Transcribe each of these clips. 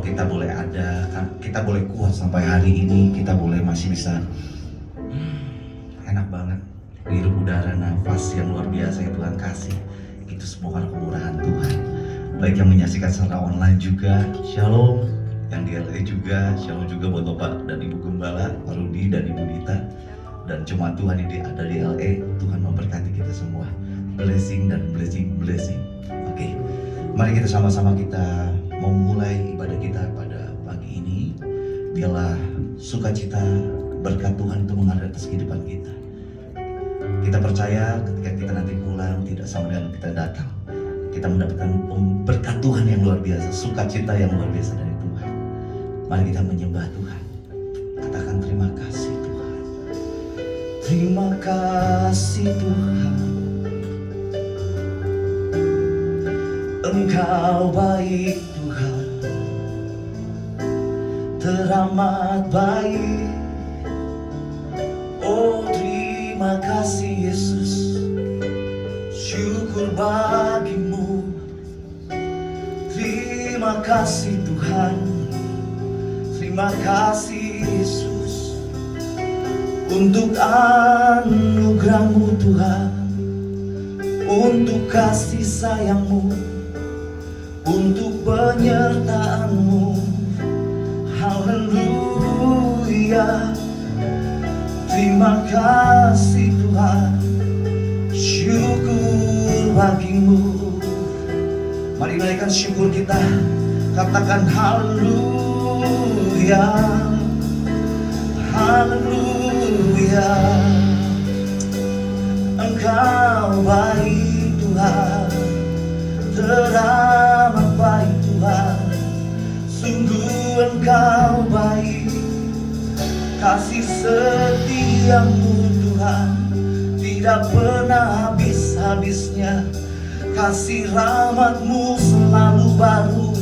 kita boleh ada, kita boleh kuat sampai hari ini, kita boleh masih bisa enak banget hirup udara nafas yang luar biasa yang Tuhan kasih. Itu semua karena kemurahan Tuhan. Baik yang menyaksikan secara online juga, shalom. Yang di LA juga, shalom juga buat Bapak dan Ibu Gembala, Pak Rudi dan Ibu Dita. Dan cuma Tuhan yang ada di LA, Tuhan memberkati kita semua. Blessing dan blessing. Oke, mari kita sama-sama kita memulai ibadah kita pada pagi ini. Biarlah sukacita berkat Tuhan itu mengalir atas kehidupan kita. Kita percaya ketika kita nanti pulang tidak sama dengan kita datang. Kita mendapatkan berkat Tuhan yang luar biasa, sukacita yang luar biasa dari Tuhan. Mari kita menyembah Tuhan. Katakan terima kasih Tuhan. Terima kasih Tuhan. Engkau baik Tuhan, teramat baik. Oh terima kasih Yesus, syukur bagimu. Terima kasih Tuhan, terima kasih Yesus, untuk anugerah-Mu Tuhan, untuk kasih sayang-Mu, untuk penyertaan-Mu. Haleluya. Terima kasih Tuhan, syukur bagimu. Mari naikkan syukur kita, katakan haleluya, haleluya. Engkau baik Tuhan, teramat baik Tuhan. Sungguh Engkau baik, kasih setiamu Tuhan tidak pernah habis-habisnya. Kasih rahmat-Mu selalu baru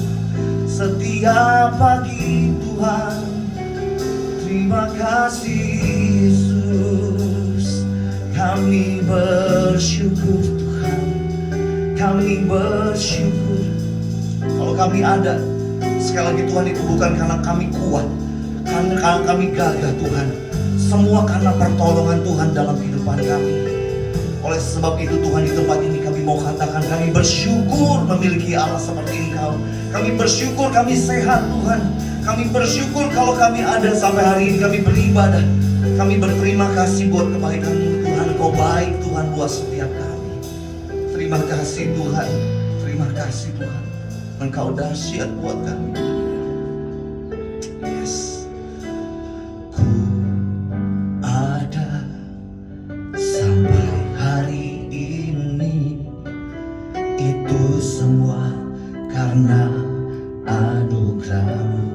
setiap pagi Tuhan. Terima kasih Yesus, kami bersyukur Tuhan, kami bersyukur. Kalau kami ada, sekali lagi Tuhan, itu bukan karena kami kuat, karena kami gagah Tuhan. Semua karena pertolongan Tuhan dalam kehidupan kami. Oleh sebab itu Tuhan, di tempat ini kami mau katakan kami bersyukur memiliki Allah seperti Engkau. Kami bersyukur kami sehat Tuhan. Kami bersyukur kalau kami ada sampai hari ini kami beribadah. Kami berterima kasih buat kebaikan-Mu Tuhan. Engkau baik Tuhan buat setiap kami. Terima kasih Tuhan. Terima kasih Tuhan. Engkau dahsyat buat kami. Yes. Ku ada sampai hari ini, itu semua karena anugerah-Mu.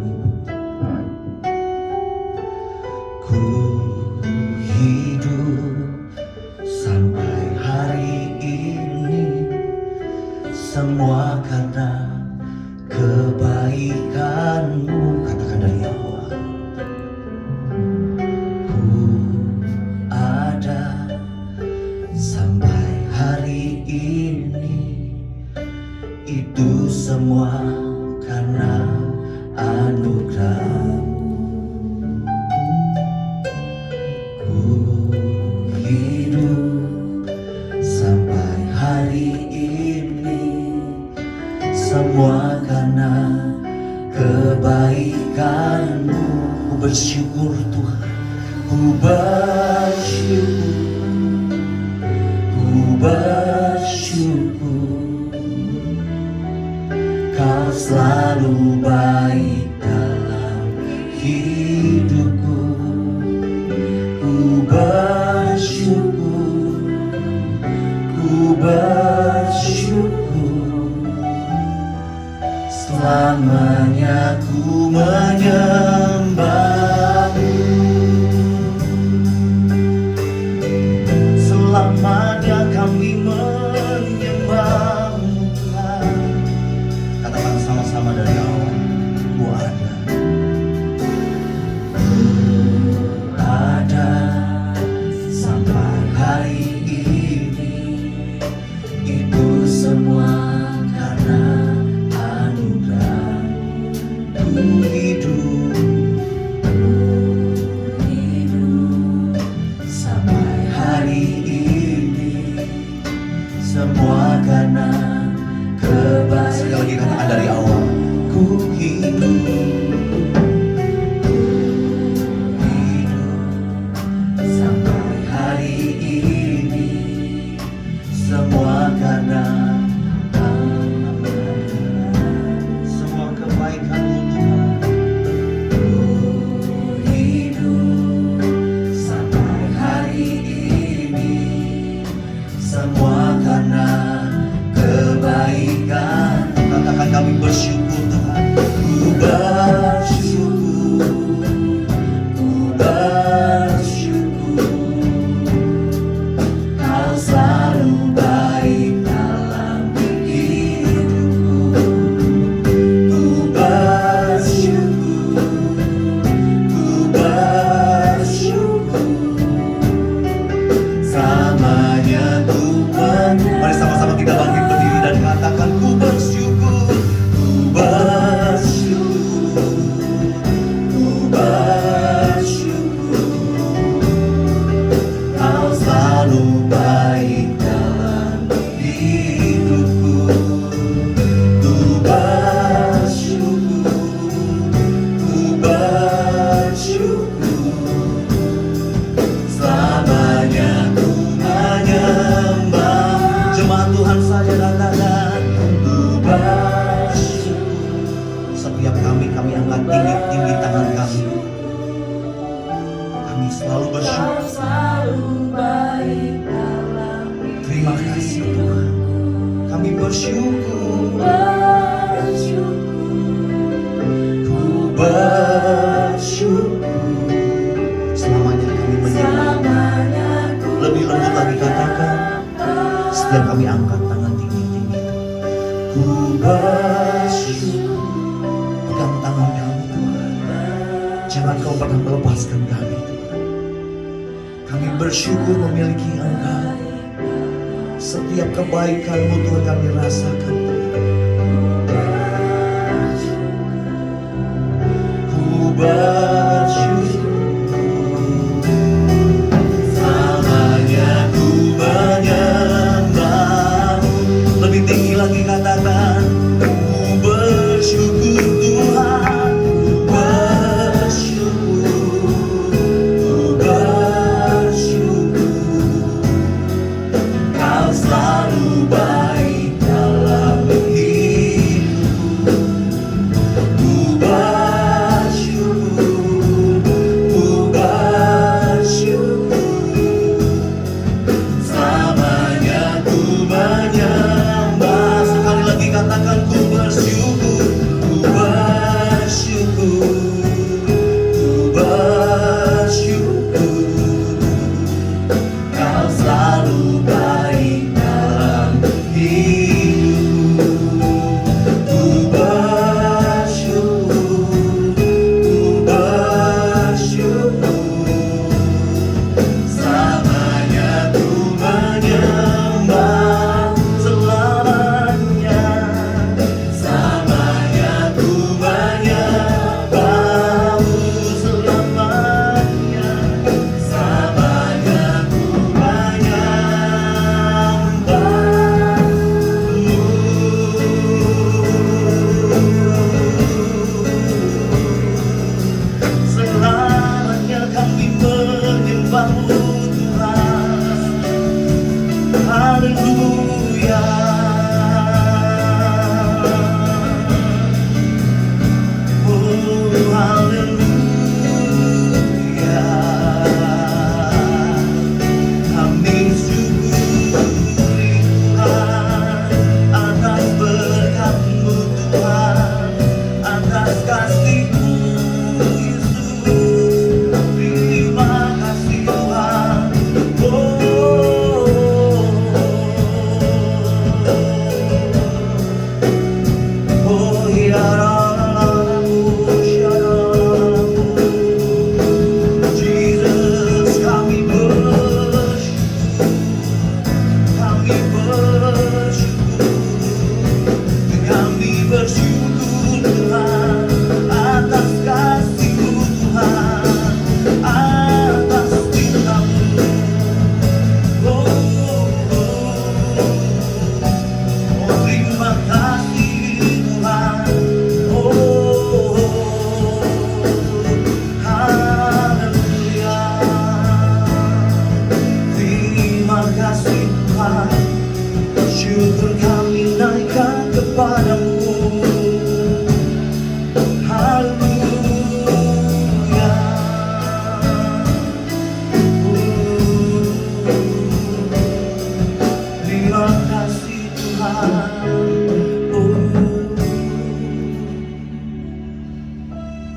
Ku hidup sampai hari ini, semua karena kebaikan-Mu. Katakan dari awal. Ku ada sampai hari ini, itu semua karena anugerah-Mu. Ku hidup sampai hari ini, semua karena kebaikan-Mu. Ku bersyukur Tuhan, ku bersyukur, ku bersyukur. Kau selalu baik dalam hidupku. Ku bersyukur, ku bersyukur. Selamanya ku menyembah-Mu, selamanya kami menyembah-Mu Tuhan. Katakan sama-sama dari awal. Ku ada, ku ada sampai hari ini, itu semua karena anugerah. Ku hidup sampai hari ini, semua karena kebaikan. Sekali lagi katakan dari awal. Ku hidup sampai hari ini, semua karena semua kebaikan-Mu Tuhan. Ku hidup sampai hari ini, semua karena kebaikan. Katakan kami bersyukur Tuhan. Ku bersyukur, ku bersyukur, Kau selalu baik dalam hidupku. Ku bersyukur, ku bersyukur, selamanya Tuhan. Mari sama-sama kita bangkit berdiri dan katakan ku bersyukur, ku bersyukur, ku bersyukur, Kau selalu baik dalam hidupku. Ku bersyukur, ku bersyukur, selamanya ku menyembah. Jemaat Tuhan saja katakan ku bersyukur. Setiap kami angkat tinggi-tinggi tangan kami. Kami selalu bersyukur. Terima kasih Tuhan. Kami bersyukur. Ku bersyukur. Selamanya kami menyembah. Lebih lembut lagi katakan. Setiap kami angkat tangan tinggi-tinggi. Ku bersyukur. Pegang tangan kami Tuhan. Jangan Kau pernah melepaskan kami Tuhan. Kami bersyukur memiliki Engkau. Setiap kebaikan-Mu Tuhan kami rasakan. Ku bersyukur. Selamanya ku menyembah. Lebih tinggi lagi katakan. Ku bersyukur Tuhan. Ku bersyukur. Ku bersyukur. Kau selalu baik dalam hidupku. Ku bersyukur.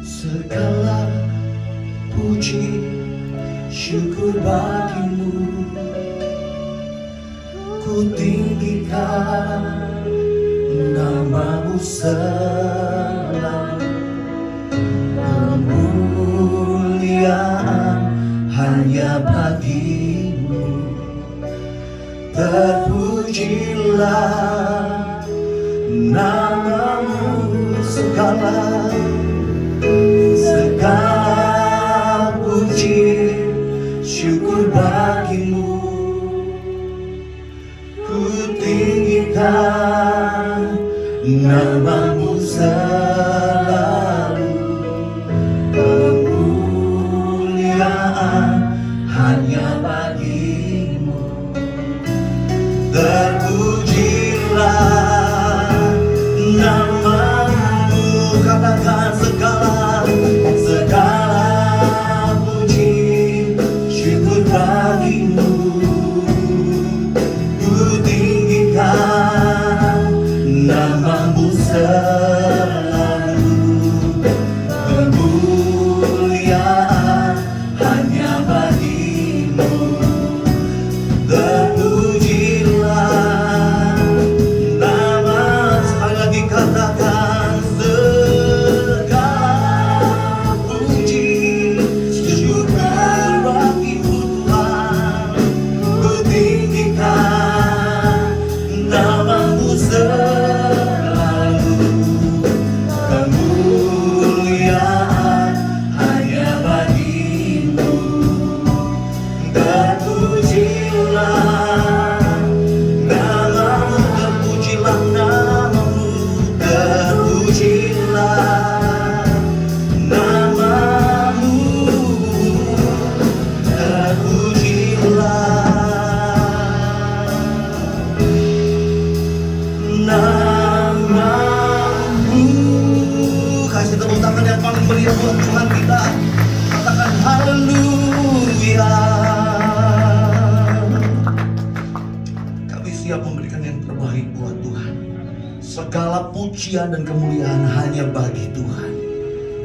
Segala puji syukur bagimu, ku tinggikan namamu selalu. Kemuliaan hanya bagimu, terpujilah namamu. Segala puji syukur bagimu, ku tinggikan namamu selalu. Kemuliaan hanya bagimu, terpujilah namamu. Katakan segala puji syukur bagimu, ku tinggikan namamu selalu. Kemuliaan hanya bagimu, terpujilah nama. Sekali lagi katakan segala puji syukur bagimu Tuhan, ku tinggikan namamu selalu. Kemuliaan hanya bagimu, terpujilah namamu, terpujilah namamu, terpujilah namamu, terpujilah namamu. Kasih tepuk tangan yang paling meriah buat Tuhan kita. Katakan haleluya. Kami siap memberikan yang terbaik buat Tuhan. Segala pujian dan kemuliaan hanya bagi Tuhan.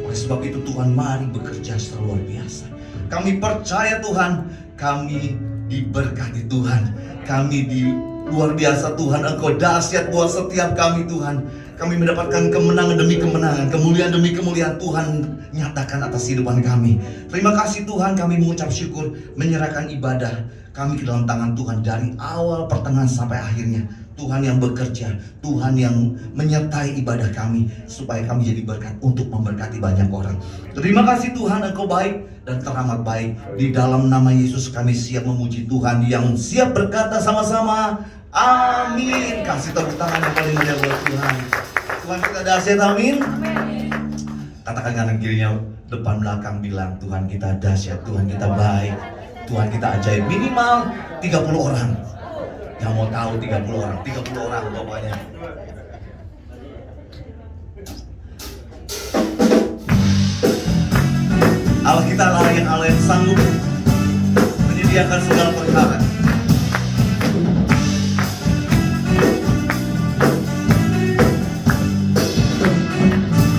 Oleh sebab itu Tuhan, mari bekerja secara luar biasa. Kami percaya Tuhan, kami diberkati Tuhan. Kami di luar biasa Tuhan. Engkau dahsyat buat setiap kami Tuhan. Kami mendapatkan kemenangan demi kemenangan, kemuliaan demi kemuliaan. Tuhan nyatakan atas kehidupan kami. Terima kasih Tuhan, kami mengucap syukur, menyerahkan ibadah kami ke dalam tangan Tuhan dari awal, pertengahan sampai akhirnya. Tuhan yang bekerja, Tuhan yang menyertai ibadah kami, supaya kami jadi berkat untuk memberkati banyak orang. Terima kasih Tuhan, Engkau baik dan teramat baik. Di dalam nama Yesus kami siap memuji Tuhan, yang siap berkata sama-sama amin. Kasih tepuk tangan yang paling meriah buat Tuhan. Tuhan kita dahsyat, amin. Katakan kanan kirinya, depan belakang, bilang Tuhan kita dahsyat, Tuhan kita baik, Tuhan kita ajaib. Minimal 30 orang. Yang mau tahu 30 orang, 30 orang pokoknya. Allah kita lah yang Allah yang sanggup menyediakan segala perkara.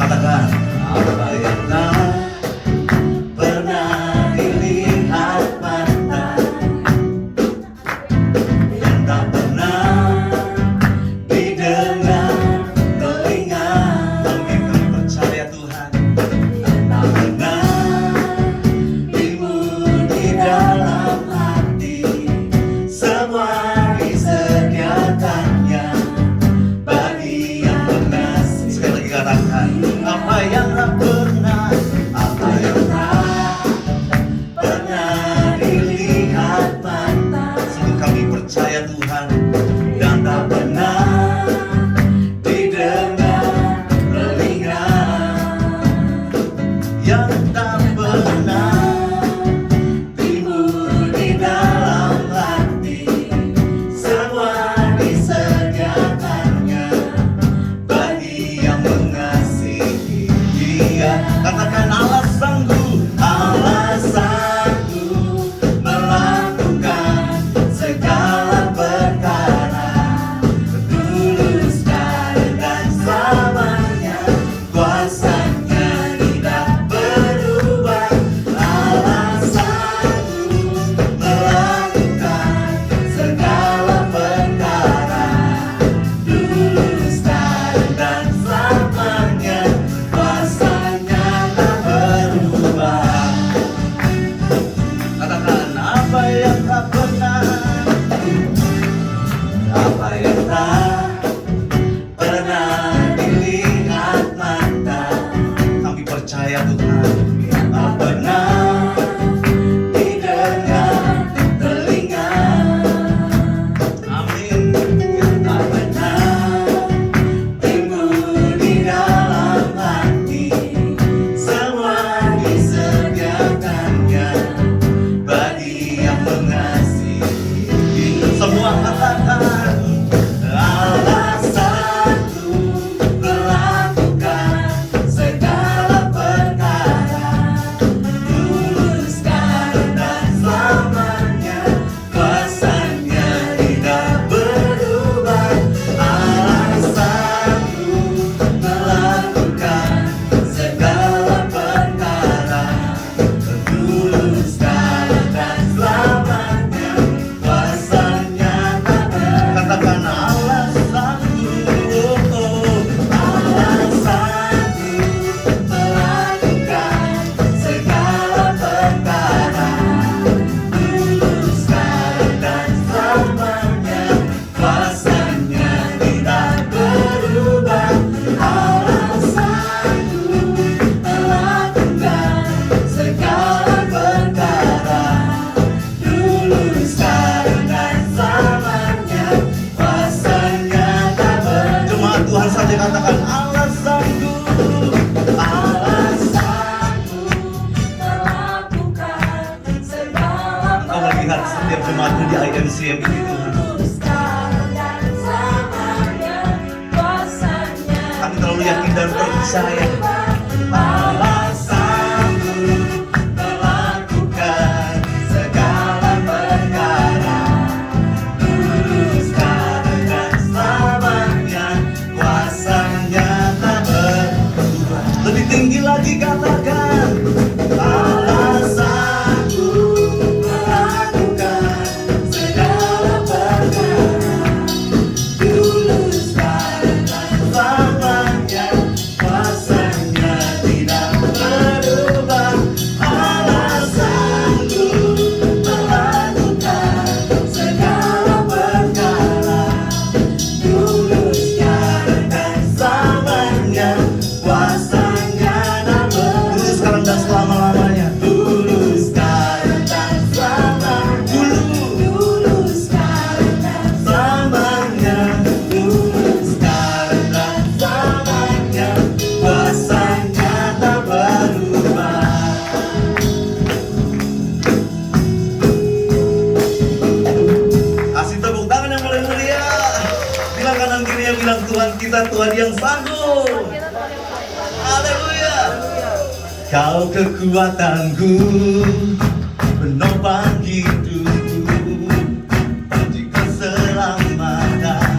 Katakan, apa yang tak pernah dilihat mata, yang tak pernah didengar telinga. Mungkin kami percaya Tuhan, tak pernah timbul di dalam hati, semua disediakannya bagi yang mengasihi. Sekali lagi katakan, apa yang tak pernah dilihat mata. Sungguh kami percaya Tuhan, dan tak pernah didengar telinga, yang tak pernah timbul di dalam hati, semua disediakannya bagi yang mengasihi Dia. Katakan, Allah sanggup melakukan segala perkara, tulus dan selamanya kuasanya tidak ya Tuhan, tak pernah didengar telinga. Amin. Yang tak pernah timbul di dalam hati, semua disediakannya bagi yang mengasihi. Semua katakan alasanku melakukan segala perkara, tulus karena selamanya, kuasanya tidak berubah. Alasanku melakukan segala perkara, tulus karena selamanya, kuasanya tak berubah. Katakan alasanku, alasanku melakukan segala perkara, tulus karena selamanya, kuasanya tidak berubah. Alasanku melakukan segala perkara, tulus karena selamanya, kuasanya tak berubah. Jemaat Tuhan saja katakan alasanku, alasanku melakukan segala Engkau melihat setiap jemaatmu di IMCM ini Tuhan. tulus dan selamanya, kuasanya Kami terlalu yakin dan percaya. Alasanku melakukan segala perkara, tulus karena selamanya, kuasanya tak berubah. Lebih tinggi lagi katakan alasanku melakukan segala perkara, tulus karena selamanya, kuasanya tidak berubah. Alasanku melakukan segala perkara, tulus karena selamanya, kuasanya tak berubah. Tulus sekarang dan selama-lamanya. Tulus karena selamanya. Tulus karena selamanya. Tulus karena selamanya, kuasanya tak berubah. Kasih tepuk tangan yang paling mulia. Bilang kanan kirinya, bilang Tuhan kita Tuhan yang sanggup. Haleluya. Kau kekuatanku, penopang hidupku, kunci keselamatan.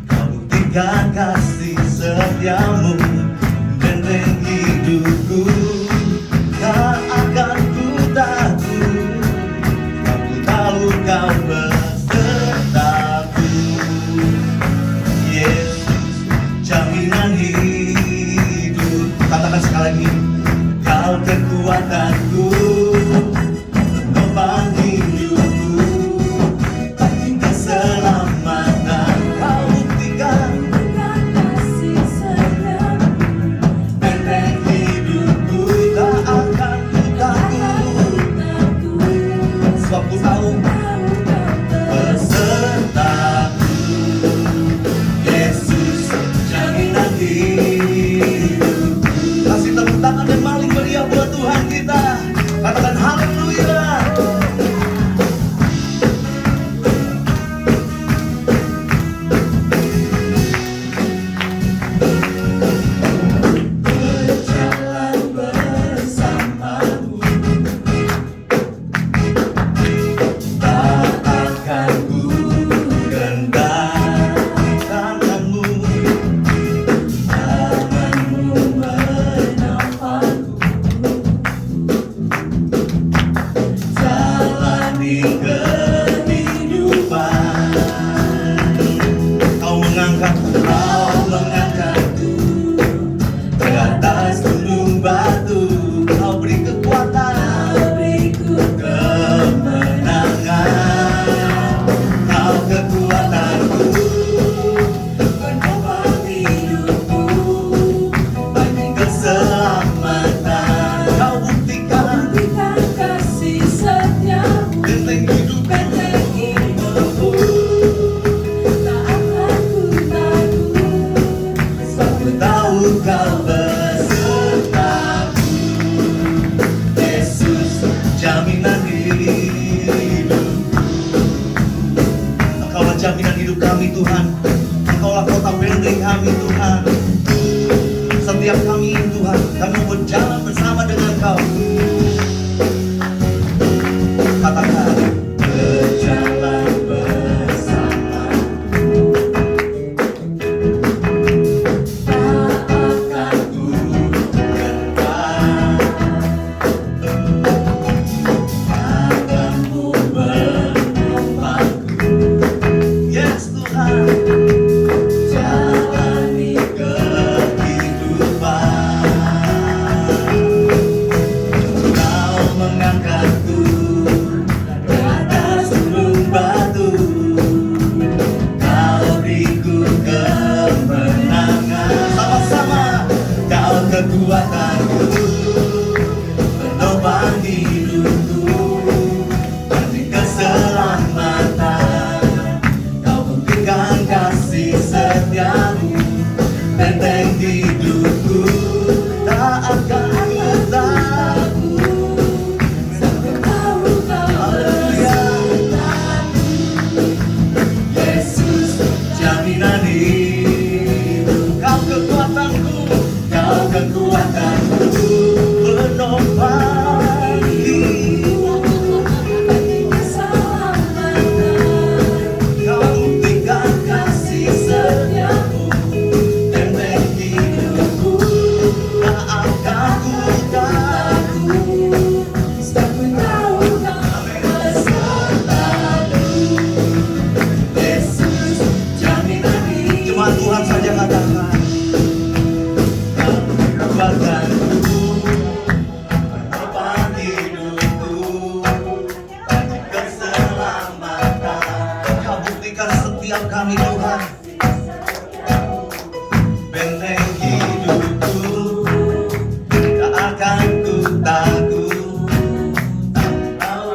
Kau buktikan kasih setiamu, benteng hidupku. Tak akan ku takut, aku tahu kau besertaku. Yesus, jaminan hidup. Katakan sekali lagi, kau kekuatanku, penopang hidupku, kunci keselamatan. Kau buktikan kasih setiamu, benteng hidupku. Tak akan ku takut, sebab ku tahu besertaku. Yesus, jaminan hidup. Kasih tepuk tangan berjalan bersama dengan kau. Katakan berjalan bersama. Tak akan ku tinggalkan. Akan ku menemaniku. Yes Tuhan. Jalani kehidupan. Kau mengangkatku ke atas gunung batu. Kau beriku kemenangan. Sama-sama. Kau kekuatanku, penopang hidupku, demi keselamatan. Kau buktikan kasih setiamu, benteng hidupku. Tak akan ku takut. Sampai tahu kau bersamaku. Yesus jaminan hidup. Kau kekuatanku, kau kekuatanku, penopang hidupku. Bagi keselamatan. Kau buktikan kasih setiamu, benteng hidupku. Tak akan ku takut. Sampai tahu kau bersamaku. Yesus jaminan hidup. Cuma Tuhan saja katakan. Kau kekuatanku, penopang hidupku, bagi keselamatan. Kau buktikan setiap kami Tuhan, benteng hidupku. Tak akan ku takut. Tahu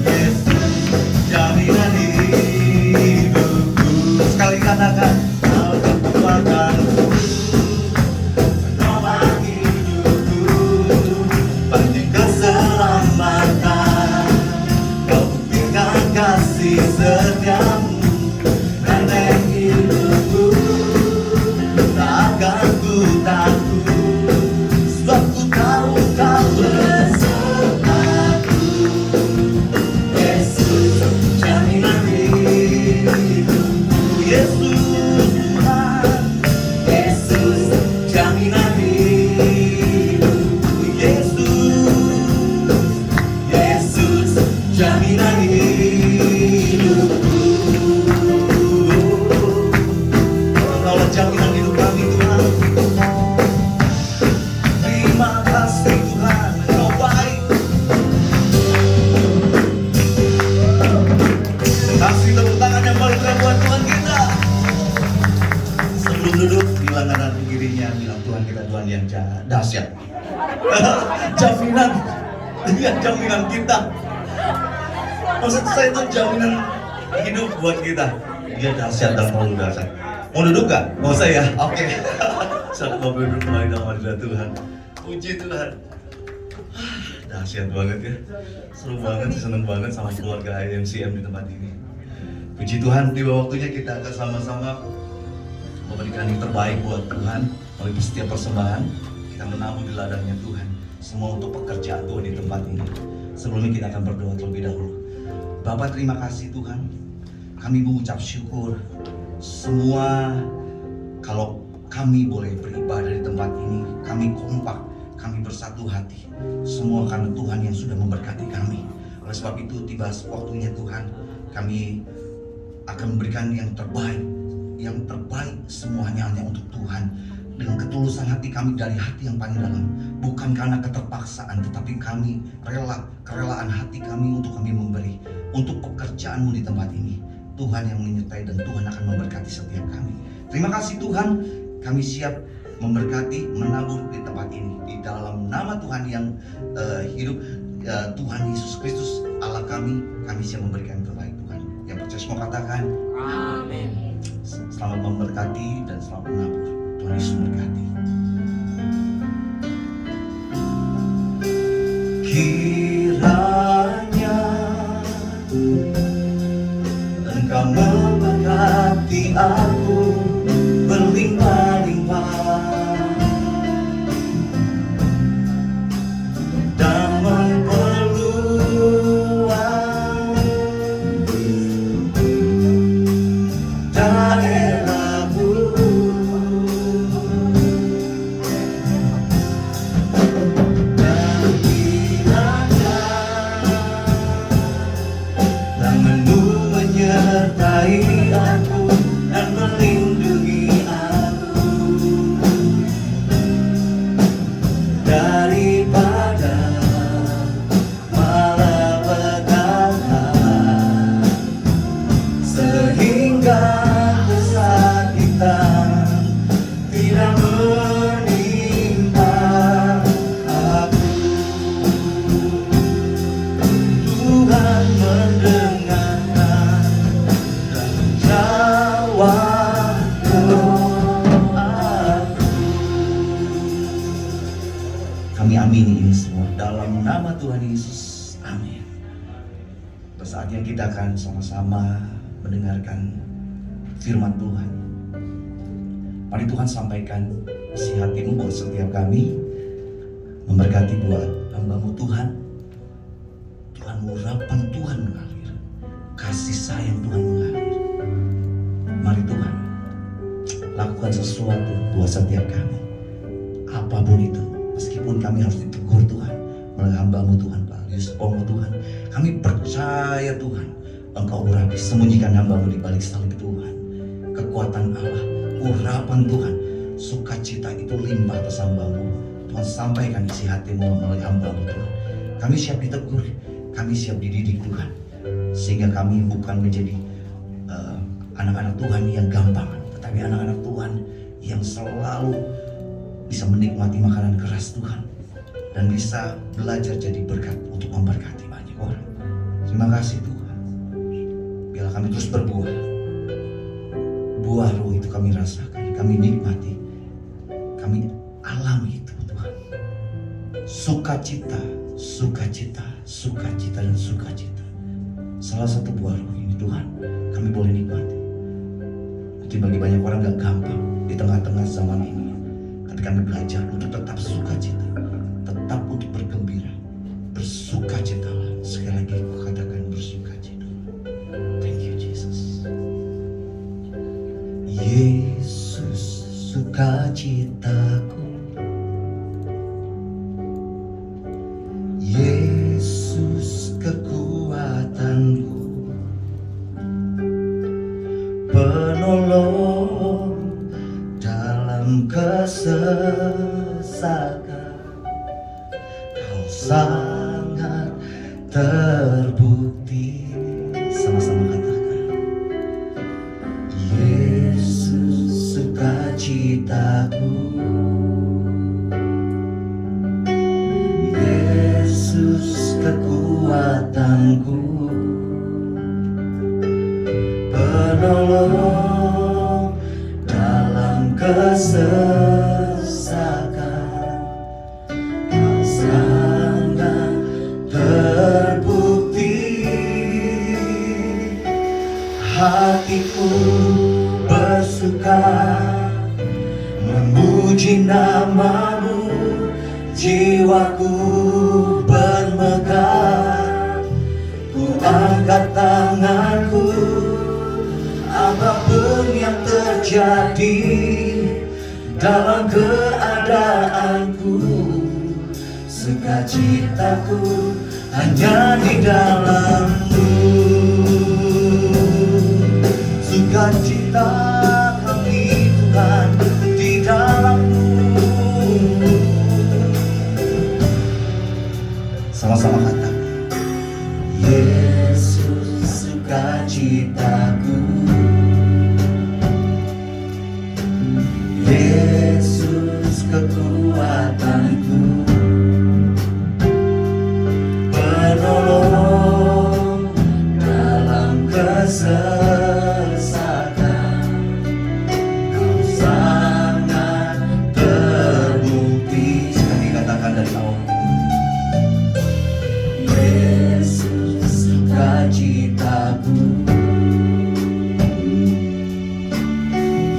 Yesus jaminan hidupku. Sekali katakan, kau kekuatanku, penopang hidupku, bagi keselamatan. Kau buktikan kasih setiamu, benteng hidupku. Tak akan ku takut, sebab ku tahu kau bersamaku. Yesus jaminan hidupku. Yesus Tuhan. Yesus jaminan hidupku. Yesus jaminan hidupku. Engkaulah jaminan hidup kami Tuhan. Terima kasih Tuhan, Engkau baik. Kasih tepuk tangan yang paling keren buat Tuhan kita. Sebelum duduk, bilang kanan kirinya, bilang Tuhan kita Tuhan yang dahsyat. Jaminan, dia jaminan kita. Maksud saya itu jaminan hidup buat kita. Dia dahsyat dan selalu dahsyat. Mau duduk gak? Mau saya? Oke. Saat mau duduk kembali dalam hadirat Tuhan. Puji Tuhan. Dahsyat banget ya. Seru banget, seneng banget sama keluarga IMCM di tempat ini. Puji Tuhan, tiba waktunya kita akan sama-sama memberikan yang terbaik buat Tuhan melalui setiap persembahan. Kita menabur di ladangnya Tuhan. Semua untuk pekerjaan Tuhan di tempat ini. Sebelumnya kita akan berdoa terlebih dahulu. Bapak, terima kasih Tuhan. Kami mengucap syukur. Semua kalau kami boleh beribadah di tempat ini, kami kompak, kami bersatu hati. Semua karena Tuhan yang sudah memberkati kami. Oleh sebab itu tiba waktunya Tuhan, kami akan memberikan yang terbaik. Yang terbaik semuanya hanya untuk Tuhan. Dengan ketulusan hati kami dari hati yang paling dalam. Bukan karena keterpaksaan, tetapi kami rela, kerelaan hati kami untuk kami memberi. Untuk pekerjaan-Mu di tempat ini. Tuhan yang menyertai dan Tuhan akan memberkati setiap kami. Terima kasih Tuhan, kami siap memberkati, menabur di tempat ini. Di dalam nama Tuhan yang hidup, Tuhan Yesus Kristus Allah kami siap memberikan yang terbaik Tuhan. Yang percaya semua katakan Amin. selamat memberkati dan selamat menabur. Tuhan Yesus memberkati. Kiranya Engkau memberkati aku berlimpah amini ini semua dalam nama Tuhan Yesus. Amin. Saatnya kita akan sama-sama mendengarkan firman Tuhan. Mari Tuhan sampaikan isi hati-Mu buat setiap kami, memberkati buat hamba-Mu Tuhan. Tuhan, urapan Tuhan mengalir, kasih sayang Tuhan mengalir. Mari Tuhan, lakukan sesuatu buat setiap kami, apapun itu. Meskipun kami harus ditegur Tuhan melalui hamba-Mu Tuhan, Pak Yuspomo Tuhan, kami percaya Tuhan, Engkau urapi, sembunyikan hamba-Mu di balik salib Tuhan. Kekuatan Allah, urapan Tuhan, sukacita itu limpah atas hamba-Mu. Tuhan, sampaikan isi hati-Mu melalui hamba-Mu Tuhan. Kami siap ditegur, kami siap dididik Tuhan, sehingga kami bukan menjadi anak-anak Tuhan yang gampangan, tetapi anak-anak Tuhan yang selalu bisa menikmati makanan keras Tuhan dan bisa belajar jadi berkat untuk memberkati banyak orang. Terima kasih Tuhan. Biarlah kami terus berbuah. Buah roh itu kami rasakan, kami nikmati, kami alami itu Tuhan. Sukacita, sukacita, sukacita dan sukacita. Salah satu buah roh ini Tuhan, kami boleh nikmati. Mungkin bagi banyak orang gak gampang di tengah-tengah zaman ini. Tapi kami belajar untuk tetap sukacita, tetap untuk bergembira, bersukacitalah. Sekali lagi aku katakan bersukacita. Thank you Jesus. Yesus sukacitaku, Yesus kekuatanku, penolong dalam kesesakan. Kau sangat terbukti. Sama-sama katakan, Yesus sukacitaku, Yesus kekuatanku, penolong dalam kesesakan. Kau sangat terbukti. Hatiku bersuka memuji nama-Mu, jiwaku bermegah. Ku angkat tanganku, apapun yang terjadi dalam keadaanku, sukacitaku hanya di dalam-Mu. Sukacita kami Tuhan di dalam-Mu. Sama-sama katakan, Yesus sukacitaku, Yesus kekuatanku, penolong dalam kesesakan. Kau sangat terbukti. Sekali katakan dari awal, Yesus sukacitaku,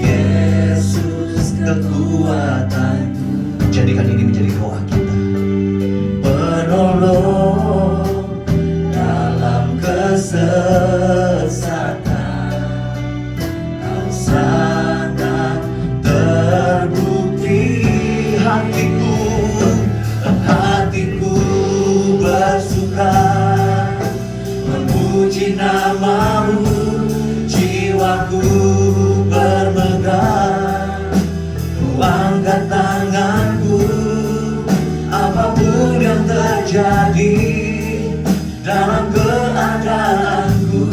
Yesus kekuatanku. Jadikan ini menjadi doa kita. Penolong dalam kesesakan. Kau sangat terbukti. Hatiku, hatiku bersuka memuji nama-Mu, jiwaku bermegah. Ku angkat tanganku, apapun yang terjadi dalam keadaanku,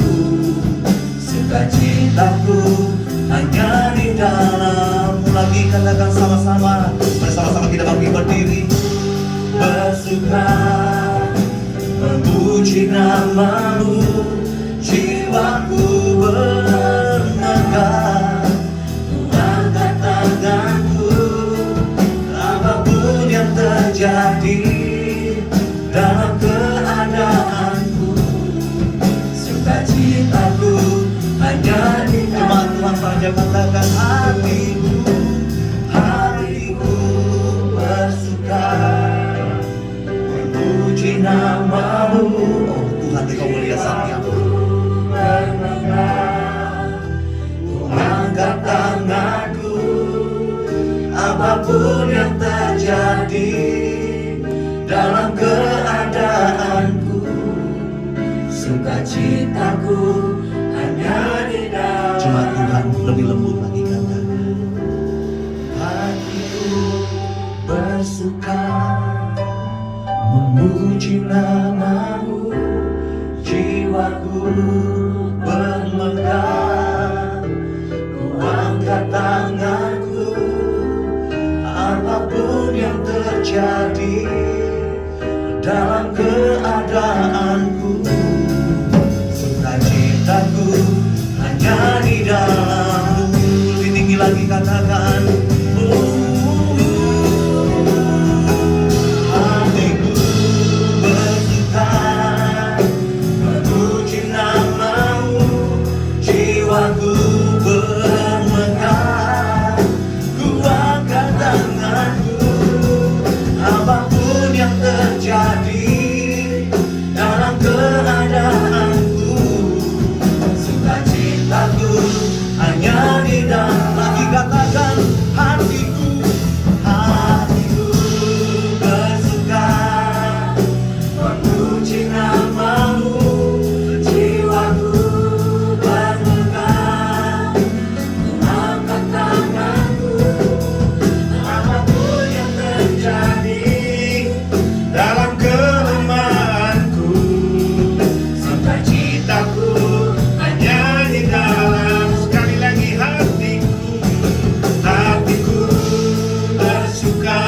sukacitaku hanya di dalam-Mu. Lagi katakan sama-sama, bersama-sama kita bangkit berdiri, bersuka memuji nama-Mu, jiwaku bermegah. Ku angkat tanganku, apapun yang terjadi apapun yang terjadi dalam keadaanku, Sukacitaku hanya di dalam. cuma Tuhan lebih lembut lagi katakan. Hatiku bersuka memuji nama-Mu, jiwaku bermegah, ku angkat tanganku, apapun yang terjadi dalam keadaanku, sukacitaku hanya di dalam. Lebih tinggi lagi katakan, hatiku bersuka memuji nama-Mu, jiwaku bermegah, ku angkat tanganku, apapun yang terjadi dalam keadaanku, sukacitaku hanya di dalam. Lagi katakan, hatiku bersuka memuji nama-Mu, jiwaku bermegah, ku angkat tanganku, apapun yang terjadi dalam kelemahanku, sukacitaku hanya di dalam. Sekali lagi, hatiku bersuka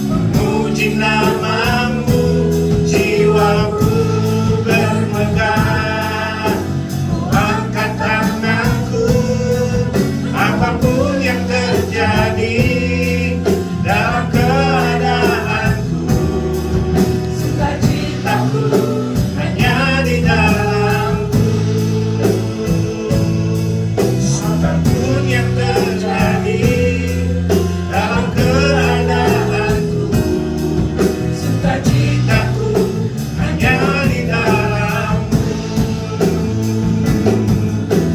memuji nama-Mu, jiwaku bermegah, ku angkat tanganku, apapun yang terjadi dalam keadaanku, sukacitaku hanya di dalam-Mu. Apapun yang terjadi dalam keadaanku, sukacitaku hanya di dalam-Mu.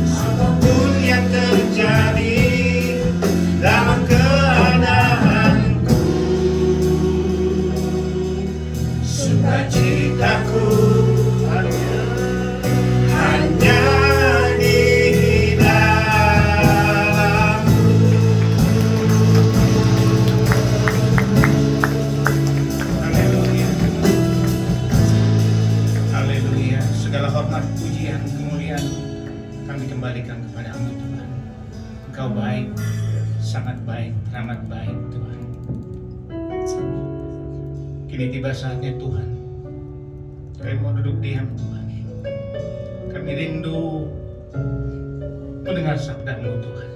Apapun yang terjadi dalam keadaanku, sukacitaku hanya di dalam. Haleluya. Haleluya. Segala hormat, pujian, kemuliaan kami kembalikan kepada-Mu Tuhan. Engkau baik, sangat baik, teramat baik Tuhan. Kini tiba saatnya Tuhan, kami mau duduk diam Tuhan. Kami rindu mendengar sabda-Mu Tuhan.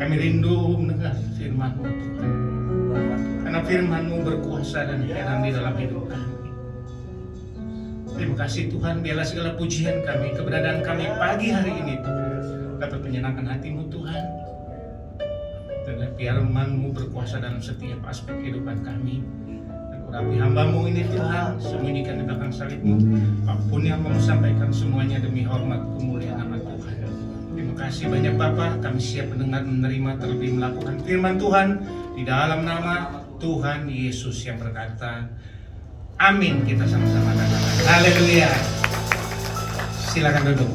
Kami rindu mendengar firman-Mu Tuhan. Karena firman-Mu berkuasa dan heran di dalam hidup kami. Terima kasih Tuhan, biarlah segala pujian kami, keberadaan kami pagi hari ini Tuhan dapat menyenangkan hati-Mu Tuhan. Dan firman-Mu berkuasa dalam setiap aspek kehidupan kami. Dan urapi hamba-Mu ini Tuhan, sembunyikan di belakang salib-Mu. Apapun yang mau sampaikan semuanya demi hormat kemuliaan nama Tuhan. Terima kasih banyak Bapa, kami siap mendengar, menerima, terlebih melakukan firman Tuhan di dalam nama Tuhan Yesus yang berkata, amin. Kita sama-sama katakan haleluya. Silakan duduk.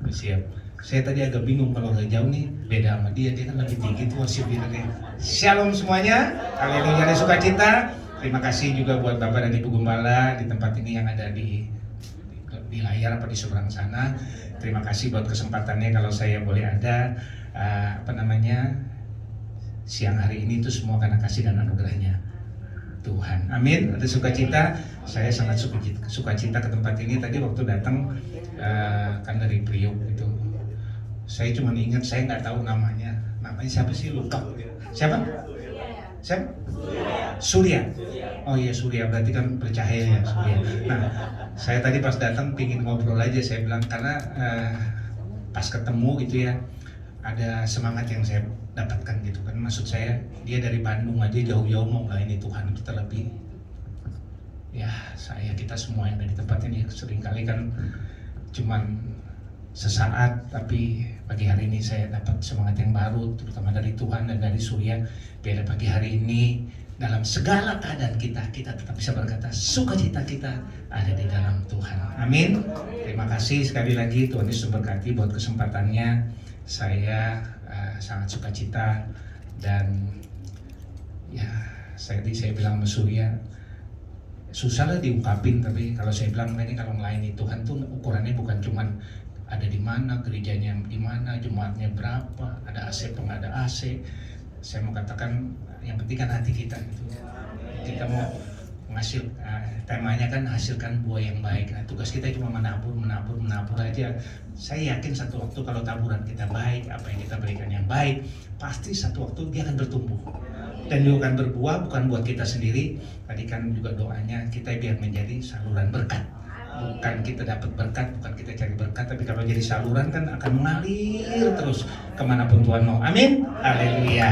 Siap. Saya tadi agak bingung kalau agak jauh nih, beda sama dia kan lebih tinggi tuh worship leadernya. Shalom semuanya, haleluya dan sukacita. Terima kasih juga buat Bapak dan Ibu Gembala di tempat ini yang ada di layar apa di seberang sana. Terima kasih buat kesempatannya kalau saya boleh ada siang hari ini itu semua karena kasih dan anugerahnya Tuhan. Amin. Ada sukacita. Saya sangat sukacita ke tempat ini. Tadi waktu datang kan dari Priok itu, saya cuma ingat, saya nggak tahu namanya. Namanya siapa sih, lupa. Siapa? Siapa? Surya. Oh iya Surya, berarti kan bercahaya ya Surya. Nah, saya tadi pas datang pingin ngobrol aja, saya bilang karena pas ketemu gitu ya, ada semangat yang saya dapatkan gitu kan. Maksud saya dia dari Bandung aja jauh-jauh mau ngelaini Tuhan, kita lebih ya kita semua yang ada di tempat ini seringkali kan cuman sesaat, tapi pagi hari ini saya dapat semangat yang baru, terutama dari Tuhan dan dari Surya. Biar pagi hari ini dalam segala keadaan kita tetap bisa berkata sukacita kita ada di dalam Tuhan. Amin. Terima kasih sekali lagi, Tuhan Yesus memberkati buat kesempatannya. Saya sangat sukacita dan ya saya bilang sama Surya, susah lah diungkapin, tapi kalau saya bilang ini kalau melayani Tuhan tuh ukurannya bukan cuman ada di mana, gerejanya di mana, jemaatnya berapa, ada AC apa nggak ada AC. Saya mau katakan yang penting kan hati kita gitu. Kita mau menghasil, temanya kan hasilkan buah yang baik. Nah, tugas kita cuma menabur aja. Saya yakin satu waktu kalau taburan kita baik, apa yang kita berikan yang baik, pasti satu waktu dia akan bertumbuh. Dan dia akan berbuah bukan buat kita sendiri. Tadi kan juga doanya kita biar menjadi saluran berkat. Bukan kita dapat berkat, bukan kita cari berkat, tapi kalau jadi saluran kan akan mengalir terus kemanapun Tuhan mau. Amin. Haleluya.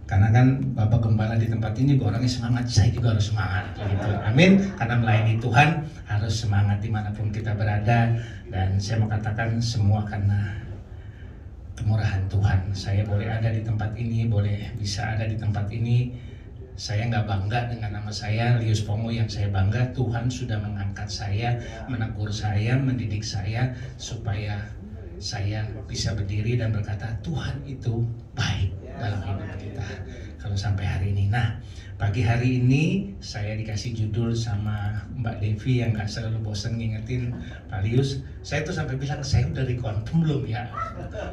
Karena kan Bapak Gembala di tempat ini juga orangnya semangat, saya juga harus semangat gitu. Amin. Karena melayani Tuhan harus semangat dimanapun kita berada. Dan saya mau katakan semua karena kemurahan Tuhan. Saya boleh ada di tempat ini, boleh bisa ada di tempat ini. Saya nggak bangga dengan nama saya, Lius Pongo, yang saya bangga Tuhan sudah mengangkat saya, menegur saya, mendidik saya, supaya saya bisa berdiri dan berkata Tuhan itu baik dalam hidup kita. Kalau sampai hari ini, nah pagi hari ini saya dikasih judul sama Mbak Devi yang nggak selalu bosan ngingetin Pak Lius. Saya tuh sampai bilang saya udah rekonfirm belum ya.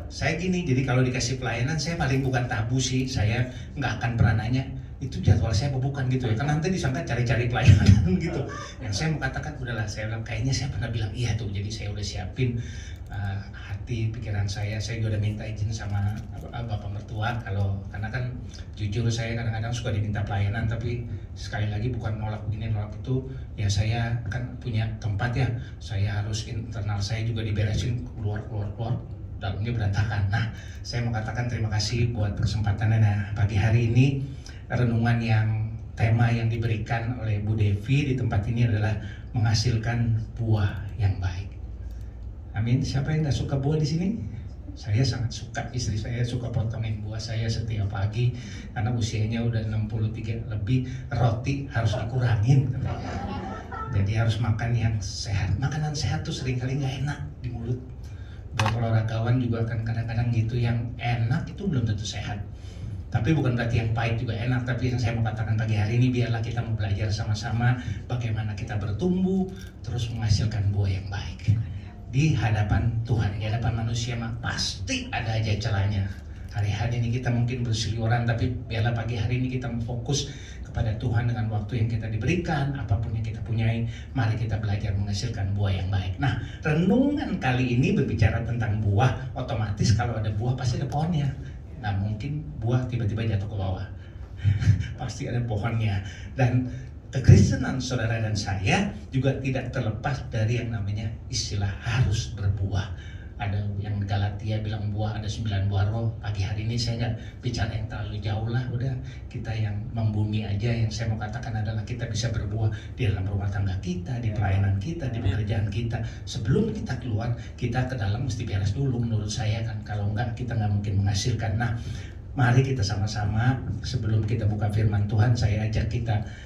Saya gini, jadi kalau dikasih pelayanan saya paling bukan tabu sih, saya nggak akan pernah nanya itu jadwal saya apa bukan gitu ya, kan nanti disangka cari-cari pelayanan gitu. Yang saya mau katakan udahlah, saya bilang kayaknya saya pernah bilang iya tuh, jadi saya udah siapin hati pikiran saya juga udah minta izin sama Bapak Mertua, karena kan jujur saya kadang-kadang suka diminta pelayanan, tapi sekali lagi bukan nolak begini nolak itu ya, saya kan punya tempat ya, saya harus internal saya juga diberesin, keluar dalamnya berantakan. Nah, saya mau katakan terima kasih buat kesempatannya. Nah, pagi hari ini renungan yang tema yang diberikan oleh Bu Devi di tempat ini adalah menghasilkan buah yang baik. Amin. Siapa yang nggak suka buah di sini? Saya sangat suka, istri saya suka potongin buah saya setiap pagi karena usianya udah 63 lebih, roti harus dikurangin. Jadi harus makan yang sehat. Makanan sehat tuh seringkali nggak enak di mulut. Buat olahragawan juga kan kadang-kadang gitu, yang enak itu belum tentu sehat. Tapi bukan berarti yang pahit juga enak. Tapi yang saya mau katakan pagi hari ini, biarlah kita mau belajar sama-sama bagaimana kita bertumbuh terus menghasilkan buah yang baik di hadapan Tuhan. Di hadapan manusia mah pasti ada aja celahnya. Hari-hari ini kita mungkin berseliweran, tapi biarlah pagi hari ini kita fokus kepada Tuhan dengan waktu yang kita diberikan, apapun yang kita punyai, mari kita belajar menghasilkan buah yang baik. Nah, renungan kali ini berbicara tentang buah. Otomatis kalau ada buah pasti ada pohonnya. Nah, mungkin buah tiba-tiba jatuh ke bawah. Pasti ada pohonnya. Dan kekristenan saudara dan saya juga tidak terlepas dari yang namanya istilah harus berbuah. Ada yang Galatia bilang buah, ada 9 buah roh. Pagi hari ini saya nggak bicara yang terlalu jauh lah, udah kita yang membumi aja. Yang saya mau katakan adalah kita bisa berbuah di dalam rumah tangga kita, di pelayanan kita, di pekerjaan kita. Sebelum kita keluar, kita ke dalam mesti beres dulu menurut saya kan. Kalau enggak, kita nggak mungkin menghasilkan. Nah, mari kita sama-sama sebelum kita buka firman Tuhan, saya ajak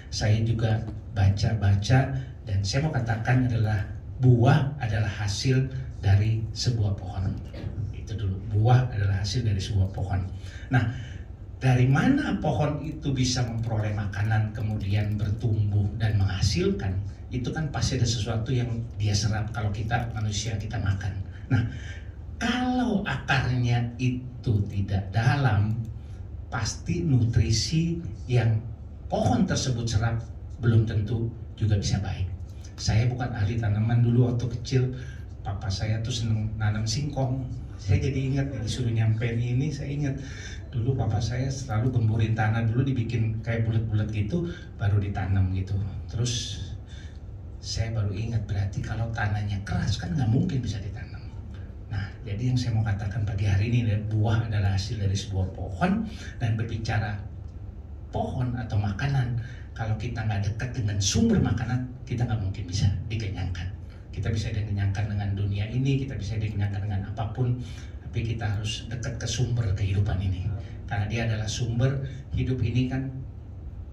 saya juga baca-baca, dan saya mau katakan adalah buah adalah hasil dari sebuah pohon. Itu dulu, buah adalah hasil dari sebuah pohon. Nah, dari mana pohon itu bisa memperoleh makanan kemudian bertumbuh dan menghasilkan? Itu kan pasti ada sesuatu yang dia serap kalau kita manusia kita makan. Nah, kalau akarnya itu tidak dalam, pasti nutrisi yang pohon tersebut serap belum tentu juga bisa baik. Saya bukan ahli tanaman, dulu waktu kecil papa saya tuh seneng nanam singkong. Saya jadi ingat, disuruh nyampein ini, saya ingat dulu papa saya selalu gemburin tanah dulu, dibikin kayak bulat-bulat gitu, baru ditanam gitu. Terus saya baru ingat, berarti kalau tanahnya keras kan nggak mungkin bisa ditanam. Nah, jadi yang saya mau katakan pagi hari ini, buah adalah hasil dari sebuah pohon. Dan berbicara pohon atau makanan, kalau kita nggak dekat dengan sumber makanan, kita nggak mungkin bisa dikenyangkan. Kita bisa dikenyangkan dengan dunia ini, kita bisa dikenyangkan dengan apapun, tapi kita harus dekat ke sumber kehidupan ini. Karena dia adalah sumber hidup ini kan,